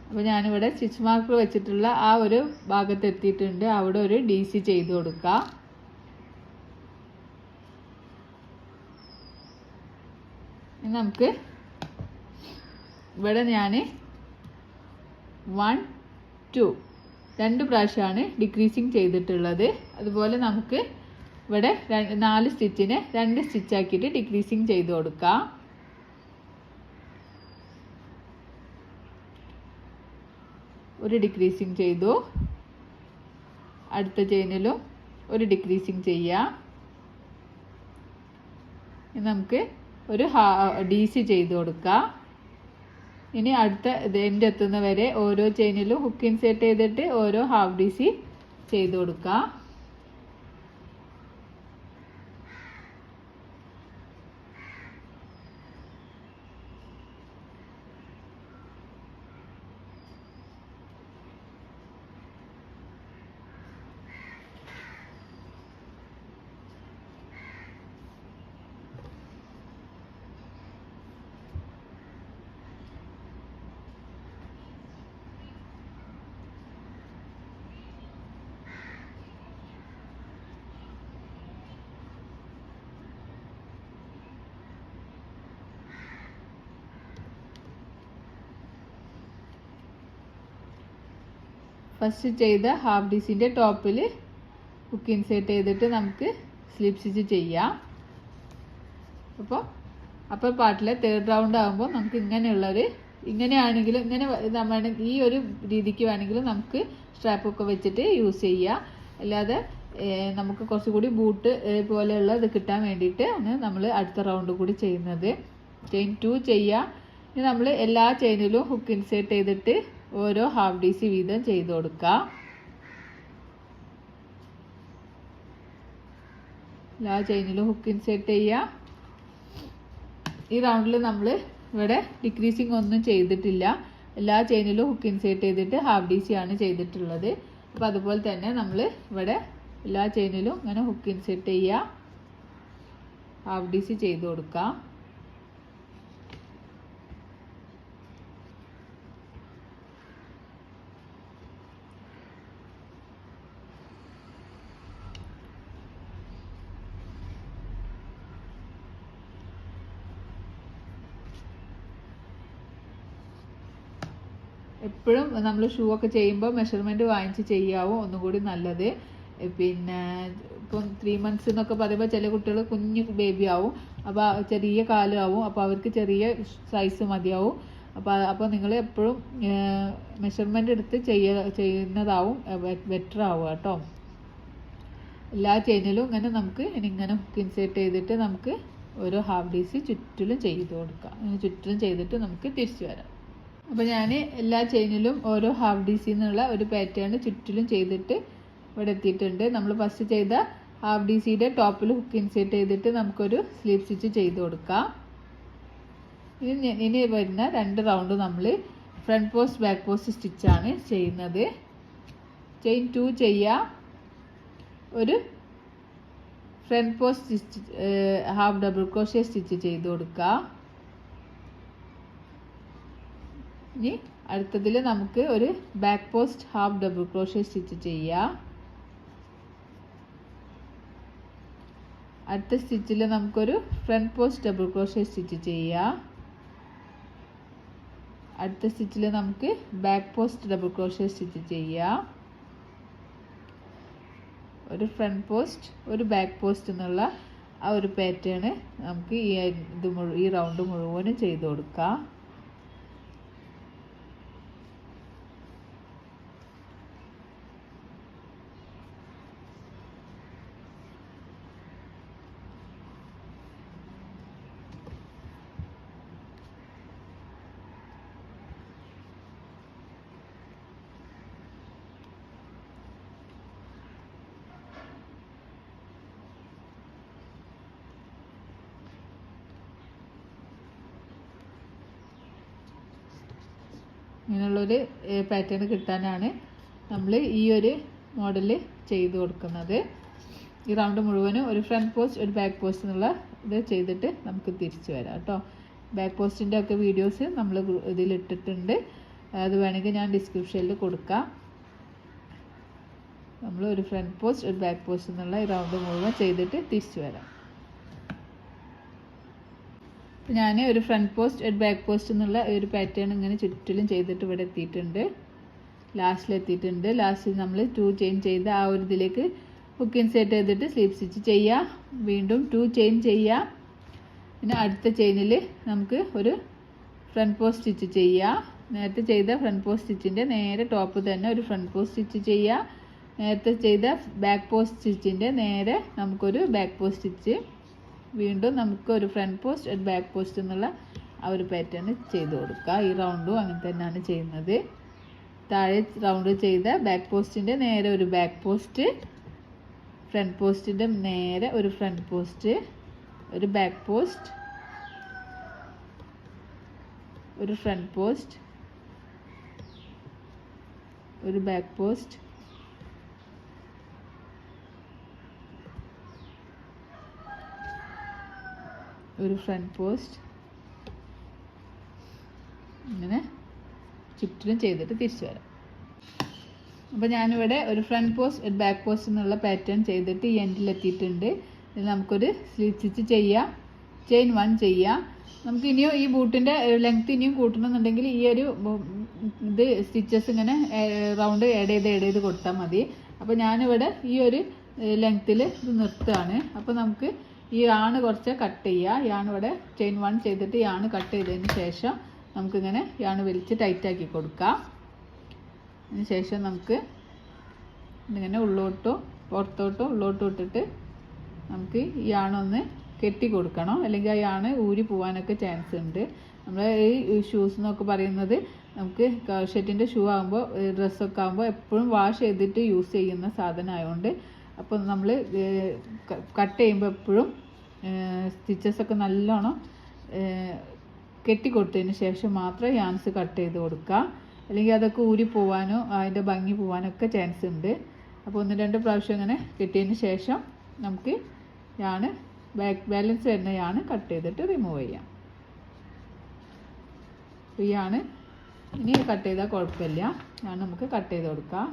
അപ്പോൾ ഞാനിവിടെ സ്റ്റിച്ച് മാർക്കർ വെച്ചിട്ടുള്ള ആ ഒരു ഭാഗത്ത് എത്തിയിട്ടുണ്ട്. അവിടെ ഒരു DC ചെയ്ത് കൊടുക്കുക. നമുക്ക് ഇവിടെ ഞാൻ 1 2 2 പ്രാവശ്യമാണ് ഡിക്രീസിങ് ചെയ്തിട്ടുള്ളത്. അതുപോലെ നമുക്ക് ഇവിടെ 4 സ്റ്റിച്ചിനെ 2 സ്റ്റിച്ചാക്കിയിട്ട് ഡിക്രീസിങ് ചെയ്ത് കൊടുക്കാം. ഒരു ഡിക്രീസിങ് ചെയ്തു. അടുത്ത ചെയിനിലും ഒരു ഡിക്രീസിങ് ചെയ്യാം. ഇനി നമുക്ക് ഒരു DC ചെയ്ത് കൊടുക്കാം. ഇനി അടുത്ത എൻഡ് എത്തുന്ന വരെ ഓരോ ചെയിനിലും ഹുക്ക് ഇൻസേർട്ട് ചെയ്തിട്ട് ഓരോ ഹാഫ് DC ചെയ്ത് കൊടുക്കാം. ഫസ്റ്റ് ചെയ്ത ഹാഫ് DCൻ്റെ ടോപ്പിൽ ഹുക്ക് ഇൻസേർട്ട് ചെയ്തിട്ട് നമുക്ക് സ്ലിപ്പ് സ്റ്റിച്ച് ചെയ്യാം. അപ്പോൾ അപ്പർ പാർട്ടിലെ തേർഡ് റൗണ്ട് ആകുമ്പോൾ നമുക്ക് ഇങ്ങനെയാണെങ്കിലും നമ്മൾ ഈ ഒരു രീതിക്ക് വേണമെങ്കിലും നമുക്ക് സ്ട്രാപ്പൊക്കെ വെച്ചിട്ട് യൂസ് ചെയ്യാം. അല്ലാതെ നമുക്ക് കുറച്ചുകൂടി ബൂട്ട് പോലെയുള്ള ഇത് കിട്ടാൻ വേണ്ടിയിട്ട് നമ്മൾ അടുത്ത റൗണ്ട് കൂടി ചെയ്യുന്നത്. ചെയിൻ 2 ചെയ്യാം. ഇനി നമ്മൾ എല്ലാ ചെയിനിലും ഹുക്ക് ഇൻസേർട്ട് ചെയ്തിട്ട് ഓരോ ഹാഫ് DC വീതം ചെയ്ത് കൊടുക്കാം. എല്ലാ ചെയിനിലും ഹുക്ക് ഇൻസേർട്ട് ചെയ്യാം. ഈ റൗണ്ടിൽ നമ്മൾ ഇവിടെ ഡിക്രീസിങ് ഒന്നും ചെയ്തിട്ടില്ല. എല്ലാ ചെയിനിലും ഹുക്ക് ഇൻസേർട്ട് ചെയ്തിട്ട് ഹാഫ് DC ആണ് ചെയ്തിട്ടുള്ളത്. അപ്പോൾ അതുപോലെ തന്നെ നമ്മൾ ഇവിടെ എല്ലാ ചെയിനിലും ഇങ്ങനെ ഹുക്ക് ഇൻസേർട്ട് ചെയ്യുക, ഹാഫ് DC ചെയ്ത് കൊടുക്കാം. എപ്പോഴും നമ്മൾ ഷൂ ഒക്കെ ചെയ്യുമ്പോൾ മെഷർമെൻറ്റ് വാങ്ങിച്ച് ചെയ്യാവും ഒന്നുകൂടി നല്ലത്. പിന്നെ ഇപ്പം 3 months എന്നൊക്കെ പറയുമ്പോൾ ചില കുട്ടികൾ കുഞ്ഞു ബേബി ആവും. അപ്പോൾ ചെറിയ കാലമാവും. അപ്പോൾ അവർക്ക് ചെറിയ സൈസ് മതിയാവും. അപ്പോൾ നിങ്ങൾ എപ്പോഴും മെഷർമെൻ്റ് എടുത്ത് ചെയ്യുന്നതാവും ബെറ്റർ ആവുക കേട്ടോ. എല്ലാ ചെയിനിലും നമുക്ക് ഇങ്ങനെ ഹുക്ക് ഇൻസേർട്ട് ചെയ്തിട്ട് നമുക്ക് ഓരോ ഹാഫ് DC ചുറ്റിലും ചെയ്ത് കൊടുക്കാം. ചുറ്റിലും ചെയ്തിട്ട് നമുക്ക് തിരിച്ചു വരാം. അപ്പോൾ ഞാൻ എല്ലാ ചെയിനിലും ഓരോ ഹാഫ് DC എന്നുള്ള ഒരു പാറ്റേൺ ചുറ്റിലും ചെയ്തിട്ട് ഇവിടെ എത്തിയിട്ടുണ്ട്. നമ്മൾ ഫസ്റ്റ് ചെയ്ത ഹാഫ് DCയുടെ ടോപ്പിൽ ഹുക്ക് ഇൻസേർട്ട് ചെയ്തിട്ട് നമുക്കൊരു സ്ലീപ്പ് സ്റ്റിച്ച് ചെയ്ത് കൊടുക്കാം. ഇനി വരുന്ന 2 റൗണ്ട് നമ്മൾ ഫ്രണ്ട് പോസ്റ്റ് ബാക്ക് പോസ്റ്റ് സ്റ്റിച്ചാണ് ചെയ്യുന്നത്. ചെയിൻ 2 ചെയ്യാം. ഒരു front post stitch half double crochet stitch ചെയ്ത് കൊടുക്കുക. ഇനി അടുത്തതിൽ നമുക്ക് ഒരു back post half double crochet stitch ചെയ്യാം. അടുത്ത സ്റ്റിച്ചിൽ നമുക്കൊരു front post double crochet stitch ചെയ്യാം. അടുത്ത സ്റ്റിച്ചിൽ നമുക്ക് back post double crochet stitch ചെയ്യാം. ഒരു ഫ്രണ്ട് പോസ്റ്റ് ഒരു ബാക്ക് പോസ്റ്റ് എന്നുള്ള ആ ഒരു പാറ്റേൺ നമുക്ക് ഈ റൗണ്ട് മുഴുവനും ചെയ്ത് കൊടുക്കാം. ഇങ്ങനെയുള്ളൊരു പാറ്റേൺ കിട്ടാനാണ് നമ്മൾ ഈ ഒരു മോഡൽ ചെയ്ത് കൊടുക്കുന്നത്. ഈ റൗണ്ട് മുഴുവനും ഒരു ഫ്രണ്ട് പോസ്റ്റ് ഒരു ബാക്ക് പോസ്റ്റ് എന്നുള്ള ഇത് ചെയ്തിട്ട് നമുക്ക് തിരിച്ചു വരാം കേട്ടോ. ബാക്ക് പോസ്റ്റിൻ്റെ ഒക്കെ വീഡിയോസ് നമ്മൾ ഇതിലിട്ടിട്ടുണ്ട്. അത് വേണമെങ്കിൽ ഞാൻ ഡിസ്ക്രിപ്ഷനിൽ കൊടുക്കാം. നമ്മൾ ഒരു ഫ്രണ്ട് പോസ്റ്റ് ഒരു ബാക്ക് പോസ്റ്റ് എന്നുള്ള ഈ റൗണ്ട് മുഴുവൻ ചെയ്തിട്ട് തിരിച്ചു വരാം. ഞാൻ ഒരു ഫ്രണ്ട് പോസ്റ്റ് ഒരു ബാക്ക് പോസ്റ്റ് എന്നുള്ള ഒരു പാറ്റേൺ ഇങ്ങനെ ചുറ്റിലും ചെയ്തിട്ട് ഇവിടെ എത്തിയിട്ടുണ്ട്. ലാസ്റ്റിലെത്തിയിട്ടുണ്ട്. ലാസ്റ്റിൽ നമ്മൾ 2 ചെയിൻ ചെയ്ത് ആ ഒരു ഇതിലേക്ക് ഹുക്ക് ഇൻസേർട്ട് ചെയ്തിട്ട് സ്ലീപ്പ് സ്റ്റിച്ച് ചെയ്യുക. വീണ്ടും 2 ചെയിൻ ചെയ്യുക. പിന്നെ അടുത്ത ചെയിനിൽ നമുക്ക് ഒരു ഫ്രണ്ട് പോസ്റ്റ് സ്റ്റിച്ച് ചെയ്യുക. നേരത്തെ ചെയ്ത ഫ്രണ്ട് പോസ്റ്റ് സ്റ്റിച്ചിൻ്റെ നേരെ ടോപ്പ് തന്നെ ഒരു ഫ്രണ്ട് പോസ്റ്റ് സ്റ്റിച്ച് ചെയ്യുക. നേരത്തെ ചെയ്ത ബാക്ക് പോസ്റ്റ് സ്റ്റിച്ചിൻ്റെ നേരെ നമുക്കൊരു ബാക്ക് പോസ്റ്റ് സ്റ്റിച്ച്, വീണ്ടും നമുക്കൊരു ഫ്രണ്ട് പോസ്റ്റ് ഒരു ബാക്ക് പോസ്റ്റ് എന്നുള്ള ആ ഒരു പാറ്റേൺ ചെയ്ത് കൊടുക്കുക. ഈ റൗണ്ടും അങ്ങനെ തന്നെയാണ് ചെയ്യുന്നത്. താഴെ റൗണ്ട് ചെയ്ത ബാക്ക് പോസ്റ്റിൻ്റെ നേരെ ഒരു ബാക്ക് പോസ്റ്റ്, ഫ്രണ്ട് പോസ്റ്റിൻ്റെ നേരെ ഒരു ഫ്രണ്ട് പോസ്റ്റ്, ഒരു ബാക്ക് പോസ്റ്റ്, ഒരു ഫ്രണ്ട് പോസ്റ്റ്, ഒരു ബാക്ക് പോസ്റ്റ്, ഒരു ഫ്രണ്ട് പോസ്റ്റ്, ഇങ്ങനെ ചുറ്റിലും ചെയ്തിട്ട് തിരിച്ചു വരാം. അപ്പോൾ ഞാനിവിടെ ഒരു ഫ്രണ്ട് പോസ്റ്റ് ഒരു ബാക്ക് പോസ്റ്റ് എന്നുള്ള പാറ്റേൺ ചെയ്തിട്ട് ഈ എൻഡിലെത്തിയിട്ടുണ്ട്. ഇത് നമുക്കൊരു സ്ലിറ്റ് സ്റ്റിച്ച് ചെയ്യാം, ചെയിൻ 1 ചെയ്യാം. നമുക്ക് ഇനിയും ഈ ബൂട്ടിൻ്റെ ലെങ്ത് ഇനിയും കൂട്ടണമെന്നുണ്ടെങ്കിൽ ഈ ഒരു ഇത് സ്റ്റിച്ചസ് ഇങ്ങനെ റൗണ്ട് ആഡ് ചെയ്ത് കൊടുത്താൽ മതി. അപ്പോൾ ഞാനിവിടെ ഈ ഒരു ലെങ്ത്തിൽ ഇത് നിർത്തുകയാണ്. അപ്പോൾ നമുക്ക് ഈ യാണ് കുറച്ച് കട്ട് ചെയ്യുക. യാണ് ചെയിൻ 1 ചെയ്തിട്ട് യാണ് കട്ട് ചെയ്തതിന് ശേഷം നമുക്കിങ്ങനെ യാണ് വലിച്ച് ടൈറ്റാക്കി കൊടുക്കാം. അതിന് ശേഷം നമുക്ക് ഇങ്ങനെ ഉള്ളോട്ടും പുറത്തോട്ടും ഉള്ളോട്ടും ഇട്ടിട്ട് നമുക്ക് ഈ യാണൊന്ന് കെട്ടി കൊടുക്കണം, അല്ലെങ്കിൽ ആ യാണ് ഊരി പോകാനൊക്കെ ചാൻസ് ഉണ്ട്. നമ്മൾ ഈ ഷൂസ് എന്നൊക്കെ പറയുന്നത് നമുക്ക് ഷർട്ടിൻ്റെ ഷൂ ആകുമ്പോൾ ഡ്രസ്സൊക്കെ ആകുമ്പോൾ എപ്പോഴും വാഷ് ചെയ്തിട്ട് യൂസ് ചെയ്യുന്ന സാധനമായതുകൊണ്ട് അപ്പോൾ നമ്മൾ കട്ട് ചെയ്യുമ്പോൾ എപ്പോഴും സ്റ്റിച്ചസൊക്കെ നല്ലോണം കെട്ടി കൊടുത്തതിന് ശേഷം മാത്രം യാൻസ് കട്ട് ചെയ്ത് കൊടുക്കുക. അല്ലെങ്കിൽ അതൊക്കെ ഊരി പോവാനോ അതിൻ്റെ ഭംഗി പോവാനൊക്കെ ചാൻസ് ഉണ്ട്. അപ്പോൾ 1-2 പ്രാവശ്യം ഇങ്ങനെ കെട്ടിയതിന് ശേഷം നമുക്ക് യാണ് ബാലൻസ് വരുന്ന യാണ് കട്ട് ചെയ്തിട്ട് റിമൂവ് ചെയ്യാം. അപ്പോൾ ഈ യാണ് ഇനി കട്ട് ചെയ്താൽ കുഴപ്പമില്ല, യാണ് നമുക്ക് കട്ട് ചെയ്ത് കൊടുക്കാം.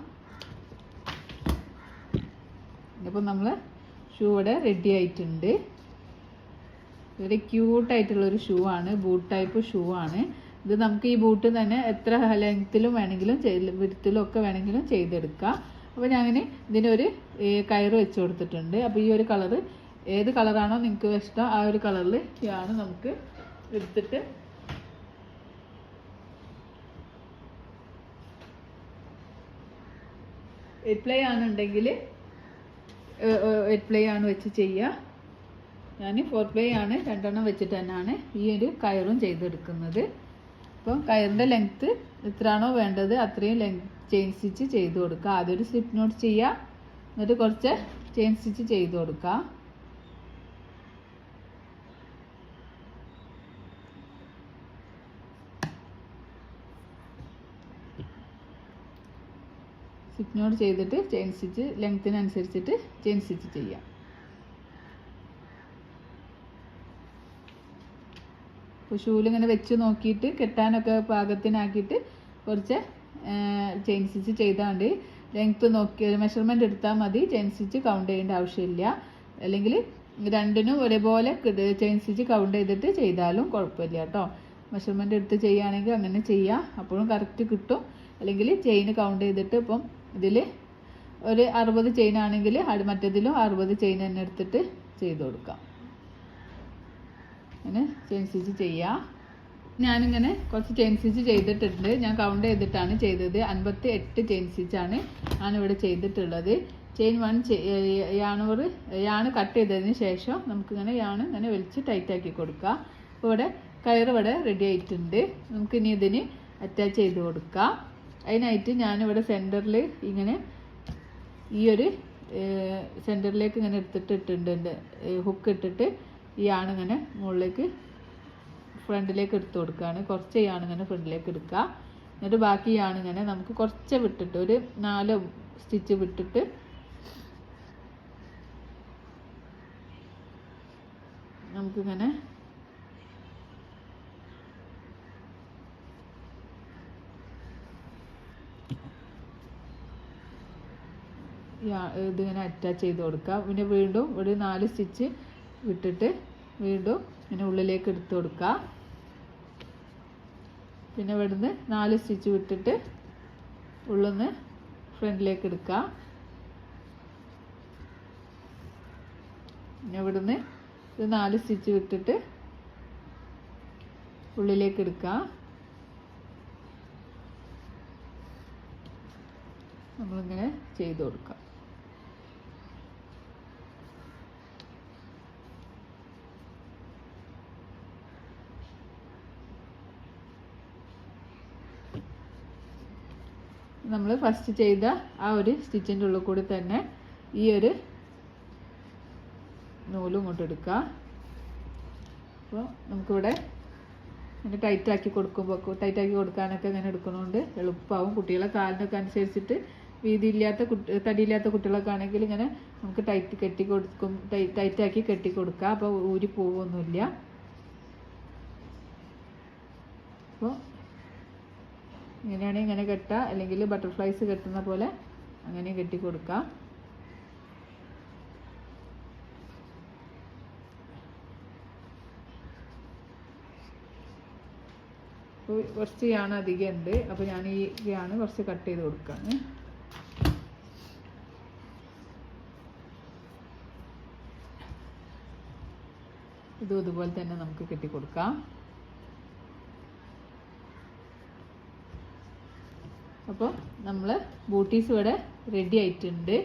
അപ്പോൾ നമ്മൾ ഷൂ ഇവിടെ റെഡി ആയിട്ടുണ്ട്. വളരെ ക്യൂട്ടായിട്ടുള്ളൊരു ഷൂ ആണ്, ബൂട്ട് ടൈപ്പ് ഷൂ ആണ്. ഇത് നമുക്ക് ഈ ബൂട്ട് തന്നെ എത്ര ലെങ്ത്തിലും വേണമെങ്കിലും വിഡ്ത്തിലും ഒക്കെ വേണമെങ്കിലും ചെയ്തെടുക്കാം. അപ്പോൾ ഞാനിങ്ങനെ ഇതിനൊരു കയറ് വെച്ച് കൊടുത്തിട്ടുണ്ട്. അപ്പോൾ ഈ ഒരു കളറ് ഏത് കളറാണോ നിങ്ങൾക്ക് ഇഷ്ടം ആ ഒരു കളറിൽ ആണ് നമുക്ക് എടുത്തിട്ട് പ്ലേ ആണെന്നുണ്ടെങ്കിൽ 8 പ്ലേ ആണ് വെച്ച് ചെയ്യുക. ഞാൻ 4 പ്ലേ ആണ് 2 എണ്ണം വെച്ചിട്ട് തന്നെയാണ് ഈ ഒരു കയറും ചെയ്തെടുക്കുന്നത്. അപ്പോൾ കയറിൻ്റെ ലെങ്ത്ത് എത്രയാണോ വേണ്ടത് അത്രയും ചെയിൻ സ്റ്റിച്ച് ചെയ്ത് കൊടുക്കുക. ആദ്യം ഒരു സ്ലിപ്പ് നോട്ട് ചെയ്യുക, എന്നിട്ട് കുറച്ച് ചെയിൻ സ്റ്റിച്ച് ചെയ്ത് കൊടുക്കുക. സ്ലിപ്പ് നോട്ട് ചെയ്തിട്ട് ചെയിൻ സ്റ്റിച്ച് ലെങ്ത്തിനനുസരിച്ചിട്ട് ചെയിൻ സ്റ്റിച്ച് ചെയ്യാം. അപ്പോൾ ഷൂലിങ്ങനെ വെച്ച് നോക്കിയിട്ട് കെട്ടാനൊക്കെ പാകത്തിനാക്കിയിട്ട് കുറച്ച് ചെയിൻ സ്റ്റിച്ച് ചെയ്താണ്ട് ലെങ്ത്ത് നോക്കി മെഷർമെൻറ്റ് എടുത്താൽ മതി. ചെയിൻ സ്റ്റിച്ച് കൗണ്ട് ചെയ്യേണ്ട ആവശ്യമില്ല. അല്ലെങ്കിൽ രണ്ടിനും ഒരേപോലെ ചെയിൻ സ്റ്റിച്ച് കൗണ്ട് ചെയ്തിട്ട് ചെയ്താലും കുഴപ്പമില്ല കേട്ടോ. മെഷർമെൻറ്റ് എടുത്ത് ചെയ്യുകയാണെങ്കിൽ അങ്ങനെ ചെയ്യാം, അപ്പോഴും കറക്റ്റ് കിട്ടും. അല്ലെങ്കിൽ ചെയിൻ കൗണ്ട് ചെയ്തിട്ട് ഇപ്പം ഇതിൽ ഒരു 60 ചെയിൻ ആണെങ്കിൽ മറ്റേതിലും 60 ചെയിൻ തന്നെ എടുത്തിട്ട് ചെയ്ത് കൊടുക്കാം. അങ്ങനെ ചെയിൻ സ്റ്റിച്ച് ചെയ്യാം. ഞാനിങ്ങനെ കുറച്ച് ചെയിൻ സ്റ്റിച്ച് ചെയ്തിട്ടുണ്ട്. ഞാൻ കൗണ്ട് ചെയ്തിട്ടാണ് ചെയ്തത്. 58 ചെയിൻ സ്റ്റിച്ചാണ് ഞാനിവിടെ ചെയ്തിട്ടുള്ളത്. ചെയിൻ 1 യാണ് കട്ട് ചെയ്തതിന് ശേഷം നമുക്കിങ്ങനെ യാണ് ഇങ്ങനെ വലിച്ച് ടൈറ്റാക്കി കൊടുക്കുക. അപ്പോൾ ഇവിടെ കയറ് റെഡി ആയിട്ടുണ്ട്. നമുക്കിനി ഇതിന് അറ്റാച്ച് ചെയ്ത് കൊടുക്കാം. അതിനായിട്ട് ഞാനിവിടെ സെൻറ്ററിൽ ഇങ്ങനെ ഈ ഒരു സെൻറ്ററിലേക്ക് ഇങ്ങനെ ഇട്ടിട്ടുണ്ട്, ഹുക്ക് ഇട്ടിട്ട് ഈ ആണിങ്ങനെ മുകളിലേക്ക് ഫ്രണ്ടിലേക്ക് എടുത്ത് കൊടുക്കുകയാണ്. കുറച്ച് ഈ ആണിങ്ങനെ ഫ്രണ്ടിലേക്ക് എടുക്കുക. എന്നിട്ട് ബാക്കി ആണിങ്ങനെ നമുക്ക് കുറച്ച് വിട്ടിട്ട് ഒരു 4 സ്റ്റിച്ച് വിട്ടിട്ട് നമുക്കിങ്ങനെ ഇതിങ്ങനെ അറ്റാച്ച് ചെയ്ത് കൊടുക്കുക. പിന്നെ വീണ്ടും ഒരു 4 സ്റ്റിച്ച് വിട്ടിട്ട് വീണ്ടും ഇങ്ങനെ ഉള്ളിലേക്ക് എടുത്ത് കൊടുക്കുക. പിന്നെ ഇവിടുന്ന് 4 സ്റ്റിച്ച് വിട്ടിട്ട് ഉള്ളിന്ന് ഫ്രണ്ടിലേക്ക് എടുക്കുക. പിന്നെ ഇവിടുന്ന് 4 സ്റ്റിച്ച് വിട്ടിട്ട് ഉള്ളിലേക്ക് എടുക്കുക. നമ്മളിങ്ങനെ ചെയ്ത് കൊടുക്കാം. നമ്മൾ ഫസ്റ്റ് ചെയ്ത ആ ഒരു സ്റ്റിച്ചിൻ്റെ ഉള്ളിൽ കൂടി തന്നെ ഈ ഒരു നൂലും ഇങ്ങോട്ട് എടുക്കുക. അപ്പോൾ നമുക്കിവിടെ ഇങ്ങനെ ടൈറ്റാക്കി കൊടുക്കാനൊക്കെ ഇങ്ങനെ എടുക്കണോണ്ട് എളുപ്പമാവും. കുട്ടികളെ കാലിനൊക്കെ അനുസരിച്ചിട്ട് വീതിയില്ലാത്ത തടിയില്ലാത്ത കുട്ടികളൊക്കെ ആണെങ്കിൽ ഇങ്ങനെ നമുക്ക് ടൈറ്റാക്കി കെട്ടി കൊടുക്കുക. അപ്പോൾ ഊരി പോവൊന്നുമില്ല. അപ്പോൾ ഇങ്ങനെയാണെങ്കിൽ ഇങ്ങനെ കെട്ടുക, അല്ലെങ്കിൽ ബട്ടർഫ്ലൈസ് കെട്ടുന്ന പോലെ അങ്ങനെ കെട്ടി കൊടുക്കാം. അപ്പോൾ കുറച്ച് യാണ് അധികം ഉണ്ട്. അപ്പോൾ ഞാൻ ഈ യാണ് കുറച്ച് കട്ട് ചെയ്ത് കൊടുക്കുകയാണ്. ഇതും ഇതുപോലെ തന്നെ നമുക്ക് കെട്ടി കൊടുക്കാം. അപ്പോൾ നമ്മൾ ബൂട്ടീസ് ഇവിടെ റെഡി ആയിട്ടുണ്ട്.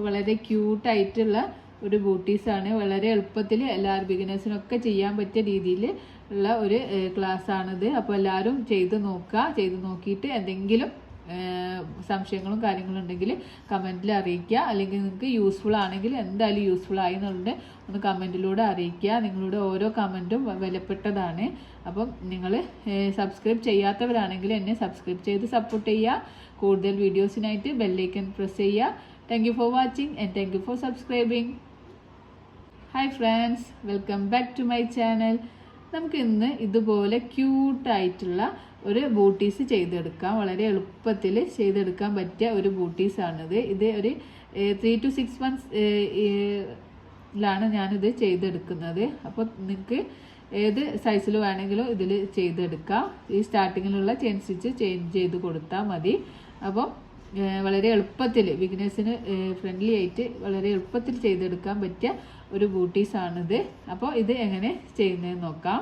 വളരെ ക്യൂട്ടായിട്ടുള്ള ഒരു ബൂട്ടീസാണ്. വളരെ എളുപ്പത്തിൽ എല്ലാവരും ബിഗിനേഴ്സിനൊക്കെ ചെയ്യാൻ പറ്റിയ രീതിയിൽ ഉള്ള ഒരു ക്ലാസ്സാണിത്. അപ്പോൾ എല്ലാവരും ചെയ്ത് നോക്കുക. ചെയ്ത് നോക്കിയിട്ട് എന്തെങ്കിലും സംശയങ്ങളും കാര്യങ്ങളും ഉണ്ടെങ്കിൽ കമൻറ്റിൽ അറിയിക്കുക. അല്ലെങ്കിൽ നിങ്ങൾക്ക് യൂസ്ഫുൾ ആണെങ്കിൽ എന്തായാലും യൂസ്ഫുൾ ആയി എന്നുള്ളത് ഒന്ന് കമൻറ്റിലൂടെ അറിയിക്കുക. നിങ്ങളുടെ ഓരോ കമൻറ്റും വിലപ്പെട്ടതാണ്. അപ്പം നിങ്ങൾ സബ്സ്ക്രൈബ് ചെയ്യാത്തവരാണെങ്കിൽ എന്നെ സബ്സ്ക്രൈബ് ചെയ്ത് സപ്പോർട്ട് ചെയ്യുക. കൂടുതൽ വീഡിയോസിനായിട്ട് ബെല്ലൈക്കൺ പ്രസ് ചെയ്യുക. Thank you for watching and thank you for subscribing. Hi friends, welcome back to my channel. നമുക്ക് ഇന്ന് ഇതുപോലെ ക്യൂട്ടായിട്ടുള്ള ഒരു ബൂട്ടീസ് ചെയ്തെടുക്കാം. വളരെ എളുപ്പത്തിൽ ചെയ്തെടുക്കാൻ പറ്റിയ ഒരു ബൂട്ടീസാണിത്. ഇത് ഒരു 3 to 6 months ലാണ് ഞാനിത് ചെയ്തെടുക്കുന്നത്. അപ്പോൾ നിങ്ങൾക്ക് ഏത് സൈസിൽ വേണമെങ്കിലും ഇതിൽ ചെയ്തെടുക്കാം. ഈ സ്റ്റാർട്ടിങ്ങിലുള്ള ചെയിൻ സ്റ്റിച്ച് ചേഞ്ച് ചെയ്ത് കൊടുത്താൽ മതി. അപ്പോൾ വളരെ എളുപ്പത്തിൽ ബിഗിനേഴ്സിന് ഫ്രണ്ട്ലി ആയിട്ട് വളരെ എളുപ്പത്തിൽ ചെയ്തെടുക്കാൻ പറ്റിയ ഒരു ബൂട്ടീസാണിത്. അപ്പോൾ ഇത് എങ്ങനെ ചെയ്യുന്നതെന്ന് നോക്കാം.